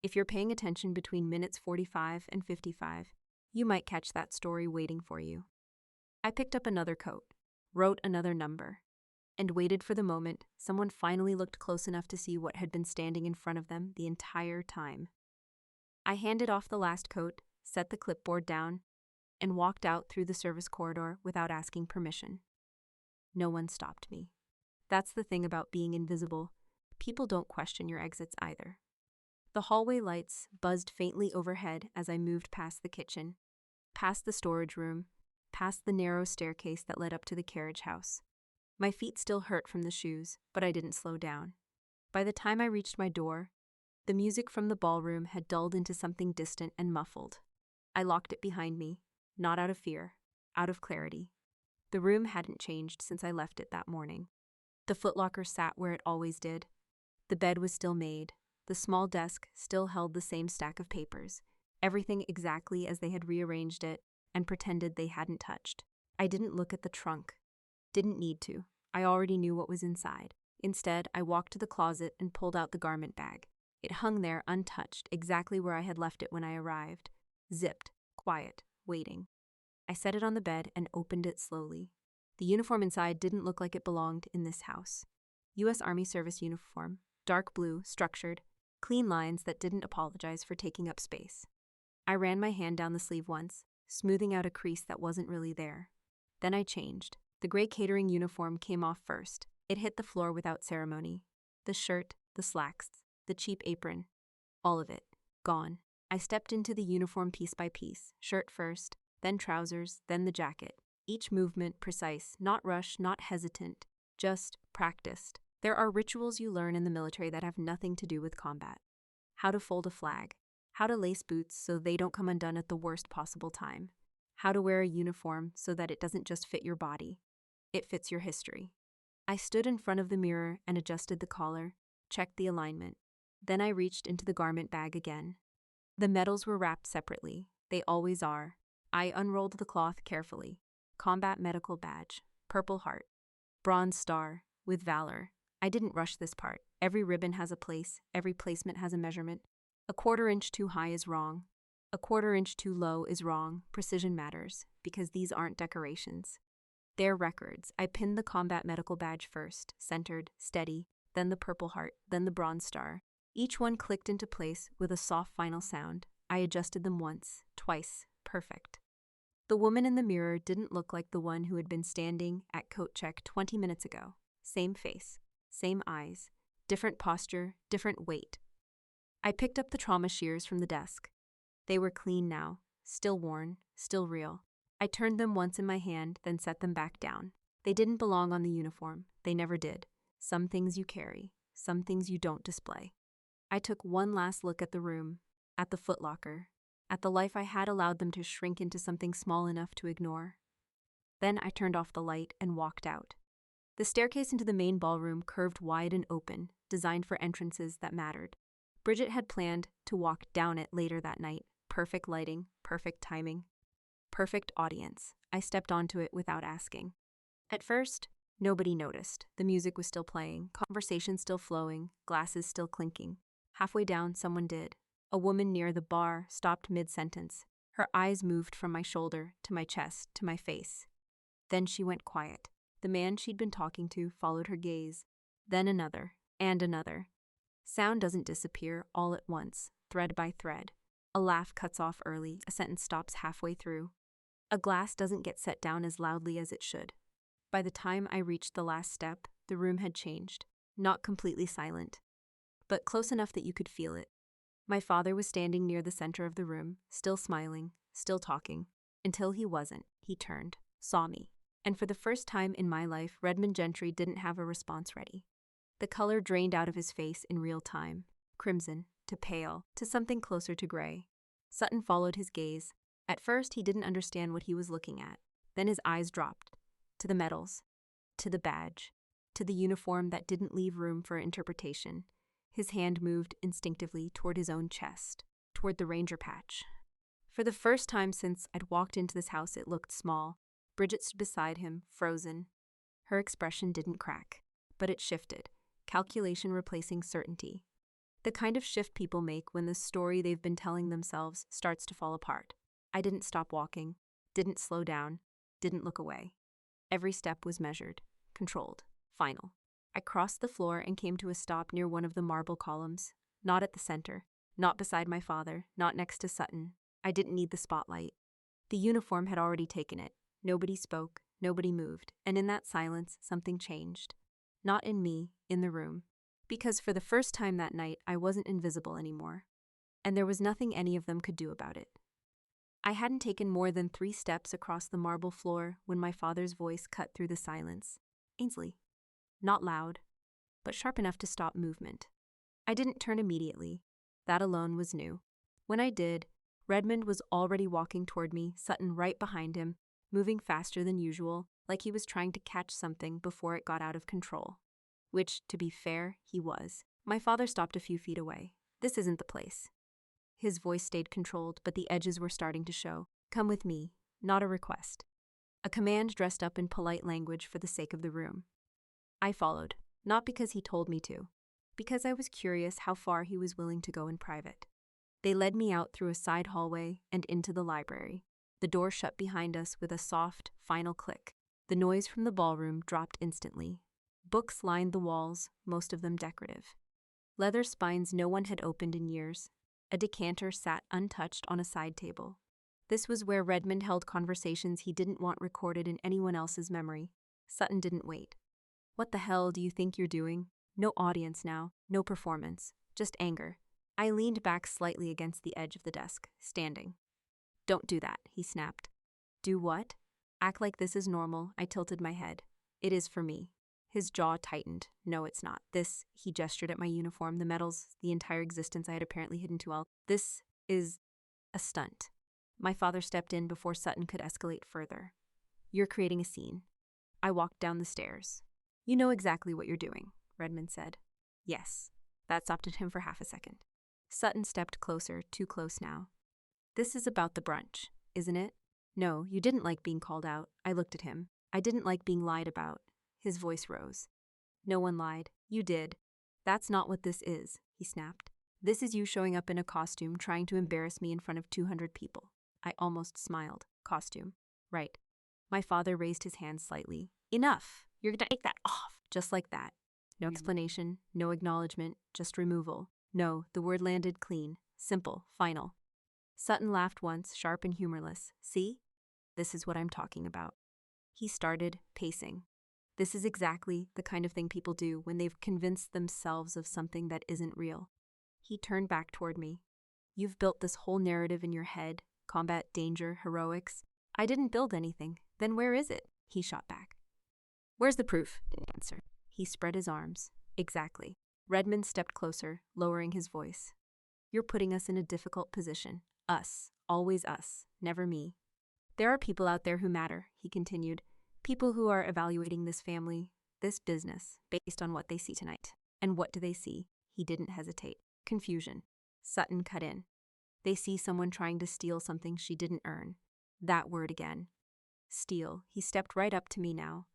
If you're paying attention between minutes 45 and 55, you might catch that story waiting for you. I picked up another coat, wrote another number, and waited for the moment someone finally looked close enough to see what had been standing in front of them the entire time. I handed off the last coat, set the clipboard down, and walked out through the service corridor without asking permission. No one stopped me. That's the thing about being invisible. People don't question your exits either. The hallway lights buzzed faintly overhead as I moved past the kitchen, past the storage room, past the narrow staircase that led up to the carriage house. My feet still hurt from the shoes, but I didn't slow down. By the time I reached my door, the music from the ballroom had dulled into something distant and muffled. I locked it behind me, not out of fear, out of clarity. The room hadn't changed since I left it that morning. The footlocker sat where it always did. The bed was still made. The small desk still held the same stack of papers, everything exactly as they had rearranged it and pretended they hadn't touched. I didn't look at the trunk. Didn't need to. I already knew what was inside. Instead, I walked to the closet and pulled out the garment bag. It hung there untouched, exactly where I had left it when I arrived. Zipped, quiet, waiting. I set it on the bed and opened it slowly. The uniform inside didn't look like it belonged in this house. U.S. Army service uniform, dark blue, structured, clean lines that didn't apologize for taking up space. I ran my hand down the sleeve once, smoothing out a crease that wasn't really there. Then I changed. The gray catering uniform came off first. It hit the floor without ceremony. The shirt, the slacks, the cheap apron, all of it, gone. I stepped into the uniform piece by piece, shirt first, then trousers, then the jacket. Each movement precise, not rushed, not hesitant, just practiced. There are rituals you learn in the military that have nothing to do with combat. How to fold a flag, how to lace boots so they don't come undone at the worst possible time, how to wear a uniform so that it doesn't just fit your body, it fits your history. I stood in front of the mirror and adjusted the collar, checked the alignment. Then I reached into the garment bag again. The medals were wrapped separately. They always are. I unrolled the cloth carefully. Combat medical badge, Purple Heart, Bronze Star, with valor. I didn't rush this part. Every ribbon has a place, every placement has a measurement. A 1/4 inch too high is wrong. A 1/4 inch too low is wrong. Precision matters, because these aren't decorations. They're records. I pinned the combat medical badge first, centered, steady, then the Purple Heart, then the Bronze Star. Each one clicked into place with a soft final sound. I adjusted them once, twice, perfect. The woman in the mirror didn't look like the one who had been standing at coat check 20 minutes ago. Same face, same eyes, different posture, different weight. I picked up the trauma shears from the desk. They were clean now, still worn, still real. I turned them once in my hand, then set them back down. They didn't belong on the uniform. They never did. Some things you carry, some things you don't display. I took one last look at the room, at the footlocker, at the life I had allowed them to shrink into something small enough to ignore. Then I turned off the light and walked out. The staircase into the main ballroom curved wide and open, designed for entrances that mattered. Bridget had planned to walk down it later that night. Perfect lighting, perfect timing, perfect audience. I stepped onto it without asking. At first, nobody noticed. The music was still playing, conversation still flowing, glasses still clinking. Halfway down, someone did. A woman near the bar stopped mid-sentence. Her eyes moved from my shoulder to my chest to my face. Then she went quiet. The man she'd been talking to followed her gaze. Then another, and another. Sound doesn't disappear all at once, thread by thread. A laugh cuts off early, a sentence stops halfway through. A glass doesn't get set down as loudly as it should. By the time I reached the last step, the room had changed. Not completely silent, but close enough that you could feel it. My father was standing near the center of the room, still smiling, still talking. Until he wasn't. He turned, saw me. And for the first time in my life, Redmond Gentry didn't have a response ready. The color drained out of his face in real time. Crimson, to pale, to something closer to gray. Sutton followed his gaze. At first, he didn't understand what he was looking at. Then his eyes dropped. To the medals. To the badge. To the uniform that didn't leave room for interpretation. His hand moved instinctively toward his own chest, toward the ranger patch. For the first time since I'd walked into this house, it looked small. Bridget stood beside him, frozen. Her expression didn't crack, but it shifted, calculation replacing certainty. The kind of shift people make when the story they've been telling themselves starts to fall apart. I didn't stop walking, didn't slow down, didn't look away. Every step was measured, controlled, final. I crossed the floor and came to a stop near one of the marble columns. Not at the center, not beside my father, not next to Sutton. I didn't need the spotlight. The uniform had already taken it. Nobody spoke, nobody moved, and in that silence, something changed. Not in me, in the room. Because for the first time that night, I wasn't invisible anymore. And there was nothing any of them could do about it. I hadn't taken more than 3 steps across the marble floor when my father's voice cut through the silence. Ainsley. Not loud, but sharp enough to stop movement. I didn't turn immediately. That alone was new. When I did, Redmond was already walking toward me, Sutton right behind him, moving faster than usual, like he was trying to catch something before it got out of control. Which, to be fair, he was. My father stopped a few feet away. This isn't the place. His voice stayed controlled, but the edges were starting to show. Come with me, not a request. A command dressed up in polite language for the sake of the room. I followed, not because he told me to, because I was curious how far he was willing to go in private. They led me out through a side hallway and into the library. The door shut behind us with a soft, final click. The noise from the ballroom dropped instantly. Books lined the walls, most of them decorative. Leather spines no one had opened in years. A decanter sat untouched on a side table. This was where Redmond held conversations he didn't want recorded in anyone else's memory. Sutton didn't wait. What the hell do you think you're doing? No audience now, no performance, just anger. I leaned back slightly against the edge of the desk, standing. Don't do that, he snapped. Do what? Act like this is normal. I tilted my head. It is for me. His jaw tightened. No, it's not. This, he gestured at my uniform, the medals, the entire existence I had apparently hidden too well. This is a stunt. My father stepped in before Sutton could escalate further. You're creating a scene. I walked down the stairs. You know exactly what you're doing, Redmond said. Yes. That stopped at him for half a second. Sutton stepped closer, too close now. This is about the brunch, isn't it? No, you didn't like being called out. I looked at him. I didn't like being lied about. His voice rose. No one lied. You did. That's not what this is, he snapped. This is you showing up in a costume trying to embarrass me in front of 200 people. I almost smiled. Costume. Right. My father raised his hand slightly. Enough. You're gonna take that off. Just like that. No explanation, no acknowledgement, just removal. No, the word landed clean, simple, final. Sutton laughed once, sharp and humorless. See? This is what I'm talking about. He started pacing. This is exactly the kind of thing people do when they've convinced themselves of something that isn't real. He turned back toward me. You've built this whole narrative in your head, combat, danger, heroics. I didn't build anything. Then where is it? He shot back. Where's the proof? Didn't answer. He spread his arms. Exactly. Redmond stepped closer, lowering his voice. You're putting us in a difficult position. Us. Always us. Never me. There are people out there who matter, he continued. People who are evaluating this family, this business, based on what they see tonight. And what do they see? He didn't hesitate. Confusion. Sutton cut in. They see someone trying to steal something she didn't earn. That word again. Steal. He stepped right up to me now,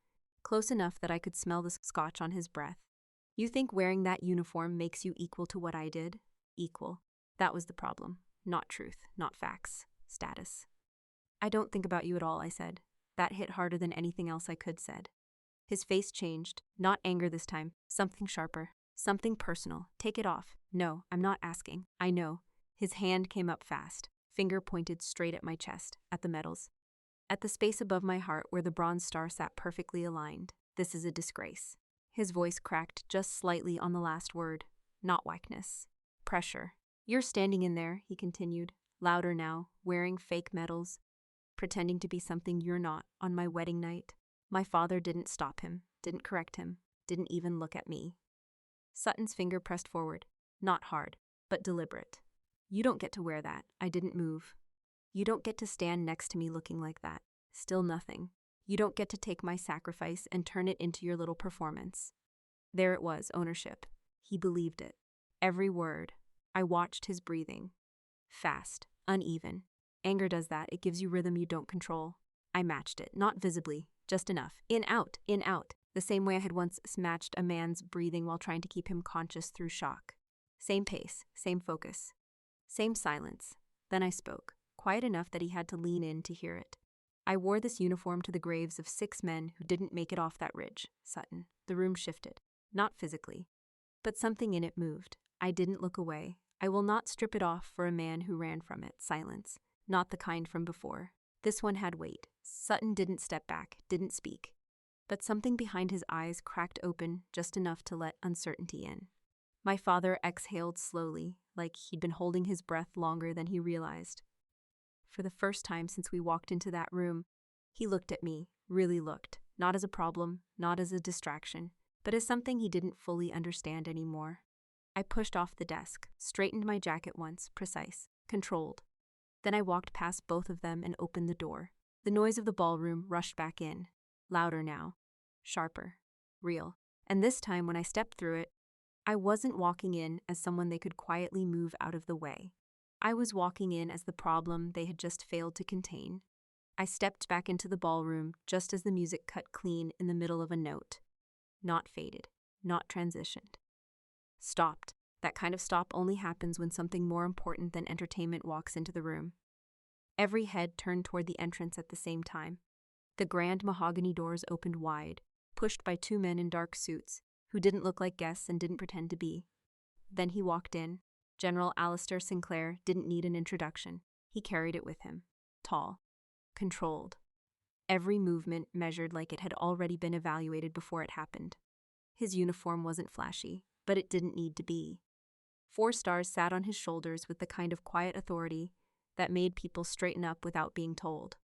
close enough that I could smell the scotch on his breath. You think wearing that uniform makes you equal to what I did? Equal. That was the problem. Not truth, not facts. Status. I don't think about you at all, I said. That hit harder than anything else I could said. His face changed, not anger this time, something sharper, something personal. Take it off. No, I'm not asking. I know. His hand came up fast, finger pointed straight at my chest, at the medals. At the space above my heart where the bronze star sat perfectly aligned. This is a disgrace. His voice cracked just slightly on the last word. Not whackness. Pressure. You're standing in there, he continued, louder now, wearing fake medals, pretending to be something you're not on my wedding night. My father didn't stop him, didn't correct him, didn't even look at me. Sutton's finger pressed forward, not hard, but deliberate. You don't get to wear that. I didn't move. You don't get to stand next to me looking like that. Still nothing. You don't get to take my sacrifice and turn it into your little performance. There it was, ownership. He believed it. Every word. I watched his breathing. Fast, uneven. Anger does that. It gives you rhythm you don't control. I matched it, not visibly, just enough. In, out, the same way I had once matched a man's breathing while trying to keep him conscious through shock. Same pace, same focus, same silence. Then I spoke, quiet enough that he had to lean in to hear it. I wore this uniform to the graves of 6 men who didn't make it off that ridge, Sutton. The room shifted, not physically, but something in it moved. I didn't look away. I will not strip it off for a man who ran from it. Silence, not the kind from before. This one had weight. Sutton didn't step back, didn't speak. But something behind his eyes cracked open just enough to let uncertainty in. My father exhaled slowly, like he'd been holding his breath longer than he realized. For the first time since we walked into that room, he looked at me, really looked, not as a problem, not as a distraction, but as something he didn't fully understand anymore. I pushed off the desk, straightened my jacket once, precise, controlled. Then I walked past both of them and opened the door. The noise of the ballroom rushed back in, louder now, sharper, real. And this time when I stepped through it, I wasn't walking in as someone they could quietly move out of the way. I was walking in as the problem they had just failed to contain. I stepped back into the ballroom just as the music cut clean in the middle of a note. Not faded, not transitioned. Stopped. That kind of stop only happens when something more important than entertainment walks into the room. Every head turned toward the entrance at the same time. The grand mahogany doors opened wide, pushed by 2 men in dark suits, who didn't look like guests and didn't pretend to be. Then he walked in. General Alistair Sinclair didn't need an introduction. He carried it with him. Tall. Controlled. Every movement measured like it had already been evaluated before it happened. His uniform wasn't flashy, but it didn't need to be. 4 stars sat on his shoulders with the kind of quiet authority that made people straighten up without being told.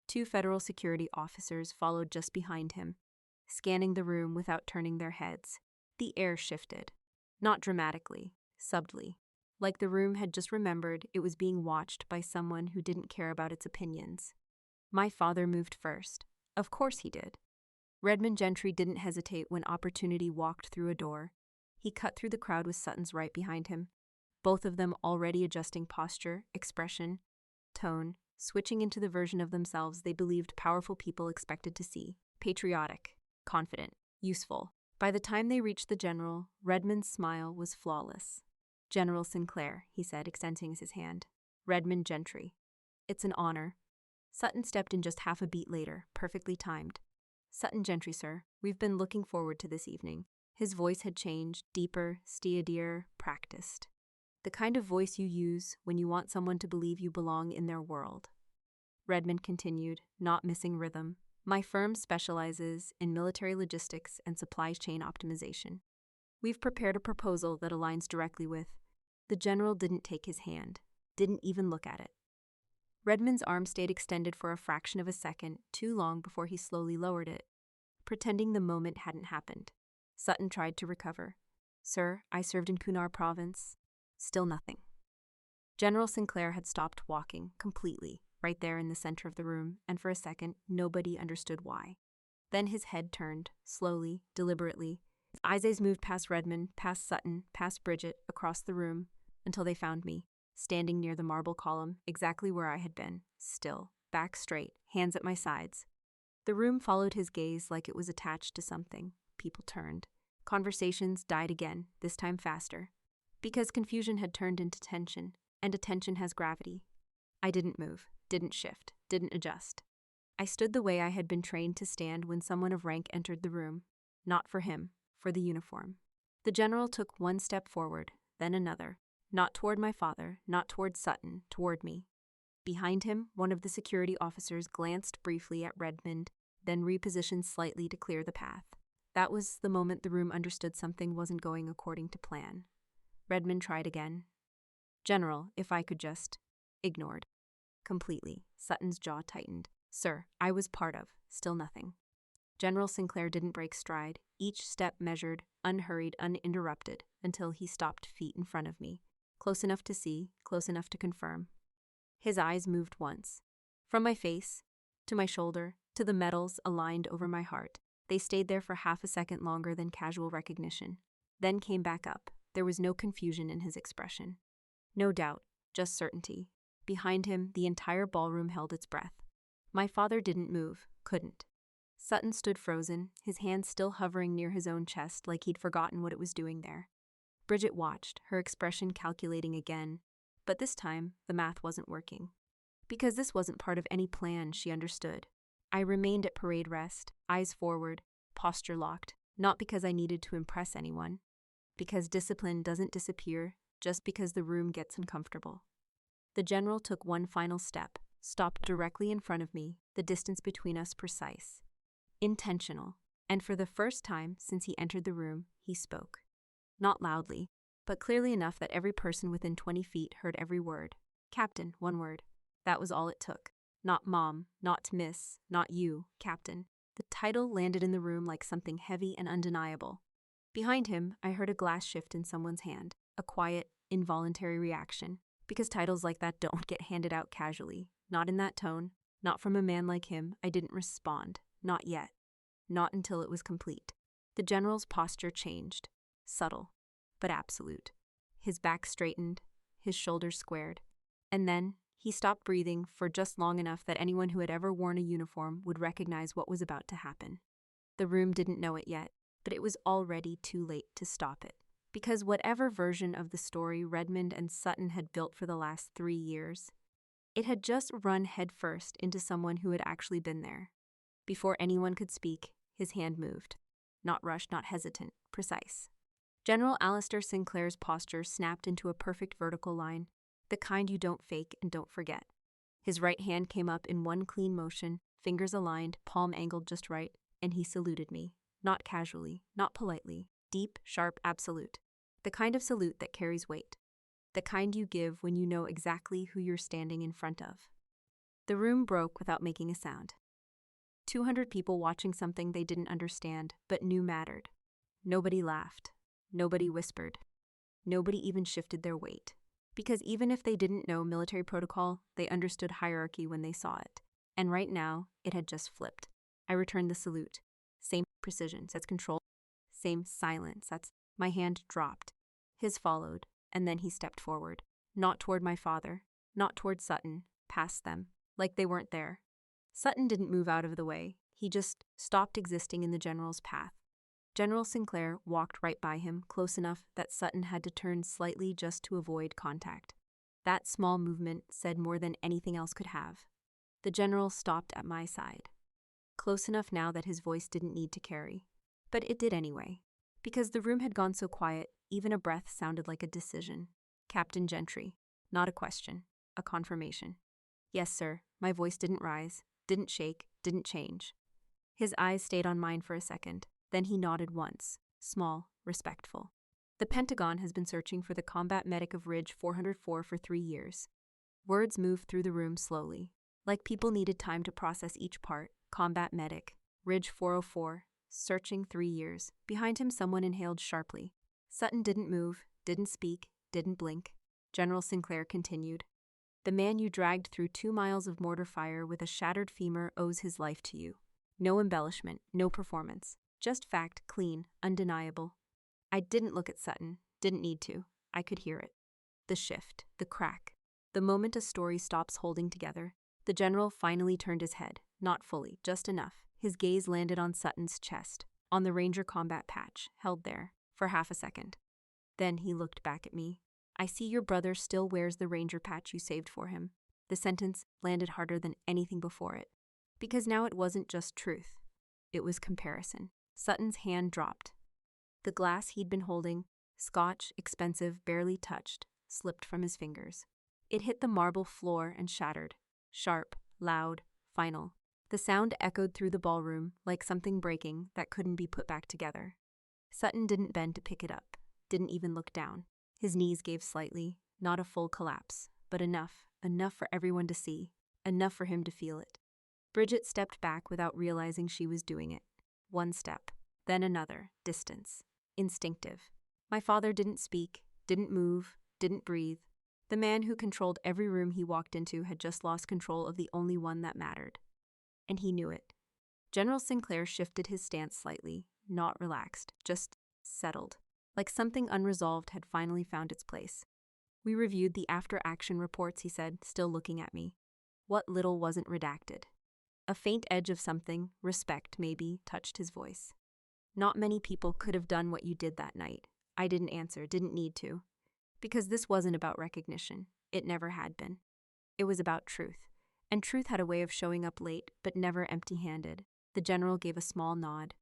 2 federal security officers followed just behind him, scanning the room without turning their heads. The air shifted. Not dramatically, subtly. Like the room had just remembered it was being watched by someone who didn't care about its opinions. My father moved first. Of course he did. Redmond Gentry didn't hesitate when opportunity walked through a door. He cut through the crowd with Sutton's right behind him, both of them already adjusting posture, expression, tone, switching into the version of themselves they believed powerful people expected to see. Patriotic, confident, useful. By the time they reached the general, Redmond's smile was flawless. General Sinclair, he said, extending his hand. Redmond Gentry. It's an honor. Sutton stepped in just half a beat later, perfectly timed. Sutton Gentry, sir. We've been looking forward to this evening. His voice had changed, deeper, steadier, practiced. The kind of voice you use when you want someone to believe you belong in their world. Redmond continued, not missing rhythm. My firm specializes in military logistics and supply chain optimization. We've prepared a proposal that aligns directly with. The general didn't take his hand, didn't even look at it. Redmond's arm stayed extended for a fraction of a second, too long before he slowly lowered it, pretending the moment hadn't happened. Sutton tried to recover. Sir, I served in Kunar province. Still nothing. General Sinclair had stopped walking, completely, right there in the center of the room, and for a second, nobody understood why. Then his head turned, slowly, deliberately. His eyes moved past Redmond, past Sutton, past Bridget, across the room, until they found me, standing near the marble column, exactly where I had been, still, back straight, hands at my sides. The room followed his gaze like it was attached to something. People turned. Conversations died again, this time faster. Because confusion had turned into tension, and attention has gravity. I didn't move, didn't shift, didn't adjust. I stood the way I had been trained to stand when someone of rank entered the room. Not for him, for the uniform. The general took one step forward, then another. Not toward my father, not toward Sutton, toward me. Behind him, one of the security officers glanced briefly at Redmond, then repositioned slightly to clear the path. That was the moment the room understood something wasn't going according to plan. Redmond tried again. General, if I could just... Ignored. Completely. Sutton's jaw tightened. Sir, I was part of. Still nothing. General Sinclair didn't break stride, each step measured, unhurried, uninterrupted, until he stopped feet in front of me. Close enough to see, close enough to confirm. His eyes moved once. From my face, to my shoulder, to the metals aligned over my heart. They stayed there for half a second longer than casual recognition. Then came back up. There was no confusion in his expression. No doubt, just certainty. Behind him, the entire ballroom held its breath. My father didn't move, couldn't. Sutton stood frozen, his hand still hovering near his own chest like he'd forgotten what it was doing there. Bridget watched, her expression calculating again. But this time, the math wasn't working. Because this wasn't part of any plan, she understood. I remained at parade rest, eyes forward, posture locked, not because I needed to impress anyone. Because discipline doesn't disappear just because the room gets uncomfortable. The general took one final step, stopped directly in front of me, the distance between us precise. Intentional. And for the first time since he entered the room, he spoke. Not loudly, but clearly enough that every person within 20 feet heard every word. Captain, one word. That was all it took. Not Mom, not Miss, not you, Captain. The title landed in the room like something heavy and undeniable. Behind him, I heard a glass shift in someone's hand, a quiet, involuntary reaction. Because titles like that don't get handed out casually. Not in that tone. Not from a man like him. I didn't respond. Not yet. Not until it was complete. The general's posture changed. Subtle, but absolute. His back straightened, his shoulders squared. And then, he stopped breathing for just long enough that anyone who had ever worn a uniform would recognize what was about to happen. The room didn't know it yet, but it was already too late to stop it. Because whatever version of the story Redmond and Sutton had built for the last 3 years, it had just run headfirst into someone who had actually been there. Before anyone could speak, his hand moved. Not rushed, not hesitant, precise. General Alistair Sinclair's posture snapped into a perfect vertical line, the kind you don't fake and don't forget. His right hand came up in one clean motion, fingers aligned, palm angled just right, and he saluted me. Not casually, not politely. Deep, sharp, absolute. The kind of salute that carries weight. The kind you give when you know exactly who you're standing in front of. The room broke without making a sound. 200 people watching something they didn't understand, but knew mattered. Nobody laughed. Nobody whispered. Nobody even shifted their weight. Because even if they didn't know military protocol, they understood hierarchy when they saw it. And right now, it had just flipped. I returned the salute. Same precision, that's control. Same silence, that's... My hand dropped. His followed, and then he stepped forward. Not toward my father, not toward Sutton, past them, like they weren't there. Sutton didn't move out of the way. He just stopped existing in the general's path. General Sinclair walked right by him, close enough that Sutton had to turn slightly just to avoid contact. That small movement said more than anything else could have. The general stopped at my side. Close enough now that his voice didn't need to carry. But it did anyway. Because the room had gone so quiet, even a breath sounded like a decision. Captain Gentry. Not a question. A confirmation. Yes, sir. My voice didn't rise, didn't shake, didn't change. His eyes stayed on mine for a second. Then he nodded once. Small, respectful. The Pentagon has been searching for the combat medic of Ridge 404 for 3 years. Words moved through the room slowly. Like people needed time to process each part. Combat medic. Ridge 404. Searching 3 years. Behind him someone inhaled sharply. Sutton didn't move, didn't speak, didn't blink. General Sinclair continued. The man you dragged through 2 miles of mortar fire with a shattered femur owes his life to you. No embellishment, no performance. Just fact, clean, undeniable. I didn't look at Sutton, didn't need to. I could hear it. The shift, the crack. The moment a story stops holding together, the general finally turned his head, not fully, just enough. His gaze landed on Sutton's chest, on the Ranger combat patch, held there, for half a second. Then he looked back at me. I see your brother still wears the Ranger patch you saved for him. The sentence landed harder than anything before it. Because now it wasn't just truth. It was comparison. Sutton's hand dropped. The glass he'd been holding, Scotch, expensive, barely touched, slipped from his fingers. It hit the marble floor and shattered. Sharp, loud, final. The sound echoed through the ballroom like something breaking that couldn't be put back together. Sutton didn't bend to pick it up, didn't even look down. His knees gave slightly, not a full collapse, but enough for everyone to see, enough for him to feel it. Bridget stepped back without realizing she was doing it. One step, then another, distance. Instinctive. My father didn't speak, didn't move, didn't breathe. The man who controlled every room he walked into had just lost control of the only one that mattered. And he knew it. General Sinclair shifted his stance slightly, not relaxed, just settled, like something unresolved had finally found its place. We reviewed the after-action reports, he said, still looking at me. What little wasn't redacted. A faint edge of something, respect maybe, touched his voice. Not many people could have done what you did that night. I didn't answer, didn't need to. Because this wasn't about recognition. It never had been. It was about truth. And truth had a way of showing up late, but never empty-handed. The general gave a small nod.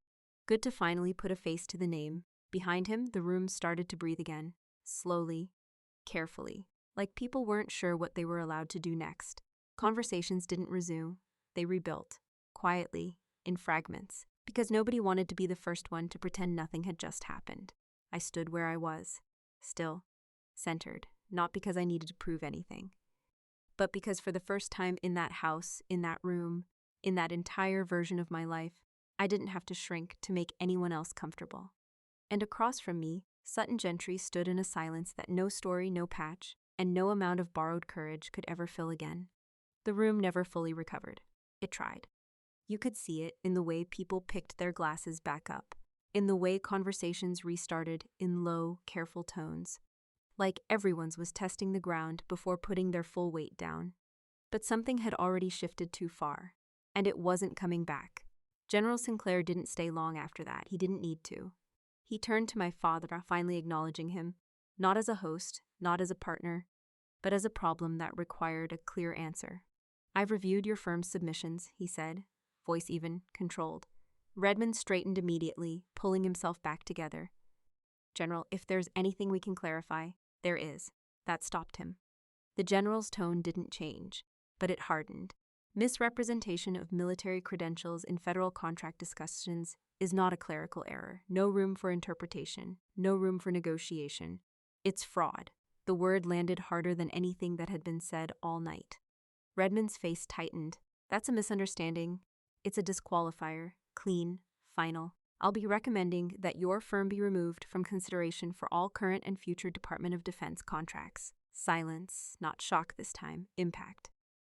Good to finally put a face to the name. Behind him, the room started to breathe again. Slowly, carefully, like people weren't sure what they were allowed to do next. Conversations didn't resume. They rebuilt, quietly, in fragments, because nobody wanted to be the first one to pretend nothing had just happened. I stood where I was, still, centered, not because I needed to prove anything, but because for the first time in that house, in that room, in that entire version of my life, I didn't have to shrink to make anyone else comfortable. And across from me, Sutton Gentry stood in a silence that no story, no patch, and no amount of borrowed courage could ever fill again. The room never fully recovered. It tried. You could see it in the way people picked their glasses back up, in the way conversations restarted in low, careful tones, like everyone's was testing the ground before putting their full weight down. But something had already shifted too far, and it wasn't coming back. General Sinclair didn't stay long after that. He didn't need to. He turned to my father, finally acknowledging him, not as a host, not as a partner, but as a problem that required a clear answer. I've reviewed your firm's submissions, he said, voice even, controlled. Redmond straightened immediately, pulling himself back together. General, if there's anything we can clarify, there is. That stopped him. The general's tone didn't change, but it hardened. Misrepresentation of military credentials in federal contract discussions is not a clerical error. No room for interpretation. No room for negotiation. It's fraud. The word landed harder than anything that had been said all night. Redmond's face tightened. That's a misunderstanding. It's a disqualifier. Clean. Final. I'll be recommending that your firm be removed from consideration for all current and future Department of Defense contracts. Silence. Not shock this time. Impact.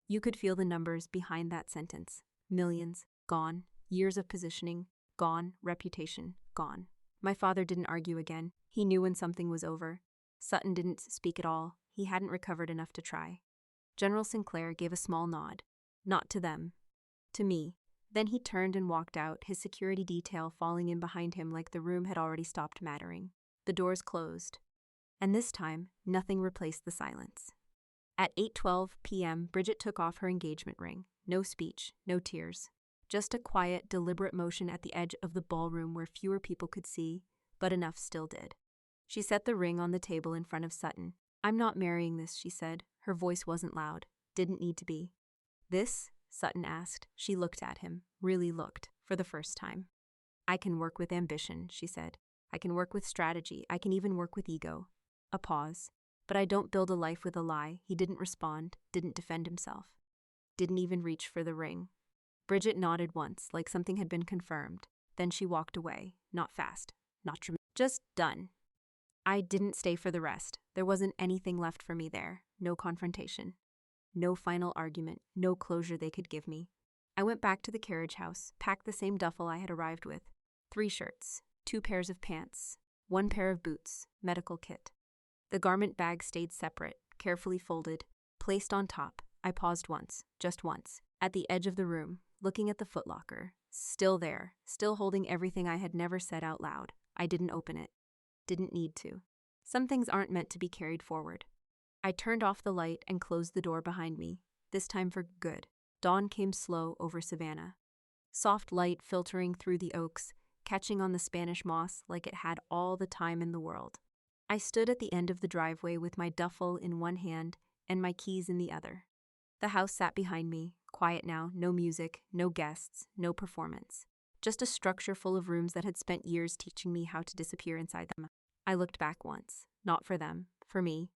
You could feel the numbers behind that sentence. Millions. Gone. Years of positioning. Gone. Reputation. Gone. My father didn't argue again. He knew when something was over. Sutton didn't speak at all. He hadn't recovered enough to try. General Sinclair gave a small nod. Not to them. To me. Then he turned and walked out, his security detail falling in behind him like the room had already stopped mattering. The doors closed. And this time, nothing replaced the silence. At 8:12 p.m., Bridget took off her engagement ring. No speech, no tears. Just a quiet, deliberate motion at the edge of the ballroom where fewer people could see, but enough still did. She set the ring on the table in front of Sutton. I'm not marrying this, she said. Her voice wasn't loud. Didn't need to be. This? Sutton asked. She looked at him. Really looked. For the first time. I can work with ambition, she said. I can work with strategy. I can even work with ego. A pause. But I don't build a life with a lie. He didn't respond. Didn't defend himself. Didn't even reach for the ring. Bridget nodded once, like something had been confirmed. Then she walked away. Not fast. Not dramatic. Just done. I didn't stay for the rest. There wasn't anything left for me there. No confrontation. No final argument. No closure they could give me. I went back to the carriage house, packed the same duffel I had arrived with. 3 shirts, 2 pairs of pants, 1 pair of boots, medical kit. The garment bag stayed separate, carefully folded, placed on top. I paused once, just once, at the edge of the room, looking at the footlocker. Still there, still holding everything I had never said out loud. I didn't open it. Didn't need to. Some things aren't meant to be carried forward. I turned off the light and closed the door behind me, this time for good. Dawn came slow over Savannah. Soft light filtering through the oaks, catching on the Spanish moss like it had all the time in the world. I stood at the end of the driveway with my duffel in one hand and my keys in the other. The house sat behind me, quiet now, no music, no guests, no performance. Just a structure full of rooms that had spent years teaching me how to disappear inside them. I looked back once, not for them, for me,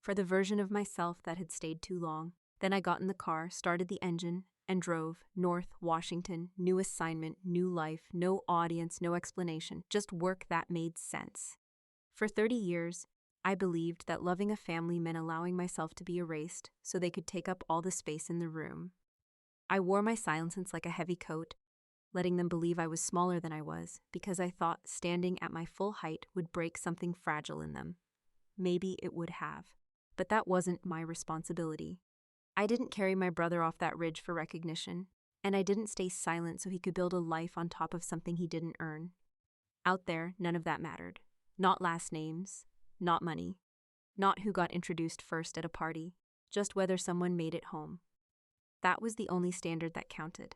for the version of myself that had stayed too long. Then I got in the car, started the engine, and drove north, Washington, new assignment, new life, no audience, no explanation, just work that made sense. For 30 years, I believed that loving a family meant allowing myself to be erased so they could take up all the space in the room. I wore my silence like a heavy coat, letting them believe I was smaller than I was because I thought standing at my full height would break something fragile in them. Maybe it would have, but that wasn't my responsibility. I didn't carry my brother off that ridge for recognition, and I didn't stay silent so he could build a life on top of something he didn't earn. Out there, none of that mattered. Not last names, not money, not who got introduced first at a party, just whether someone made it home. That was the only standard that counted.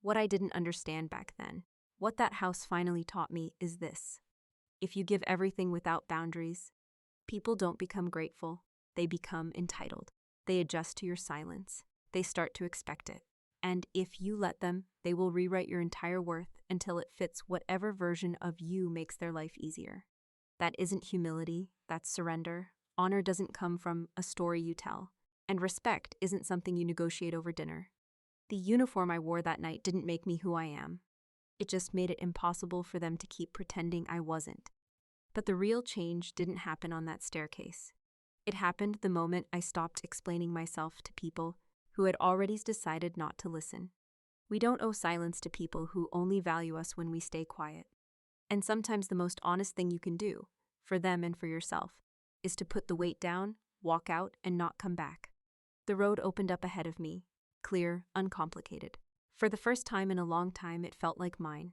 What I didn't understand back then, what that house finally taught me is this. If you give everything without boundaries, people don't become grateful, they become entitled. They adjust to your silence. They start to expect it. And if you let them, they will rewrite your entire worth until it fits whatever version of you makes their life easier. That isn't humility, that's surrender. Honor doesn't come from a story you tell. And respect isn't something you negotiate over dinner. The uniform I wore that night didn't make me who I am. It just made it impossible for them to keep pretending I wasn't. But the real change didn't happen on that staircase. It happened the moment I stopped explaining myself to people who had already decided not to listen. We don't owe silence to people who only value us when we stay quiet. And sometimes the most honest thing you can do, for them and for yourself, is to put the weight down, walk out, and not come back. The road opened up ahead of me, clear, uncomplicated. For the first time in a long time, it felt like mine.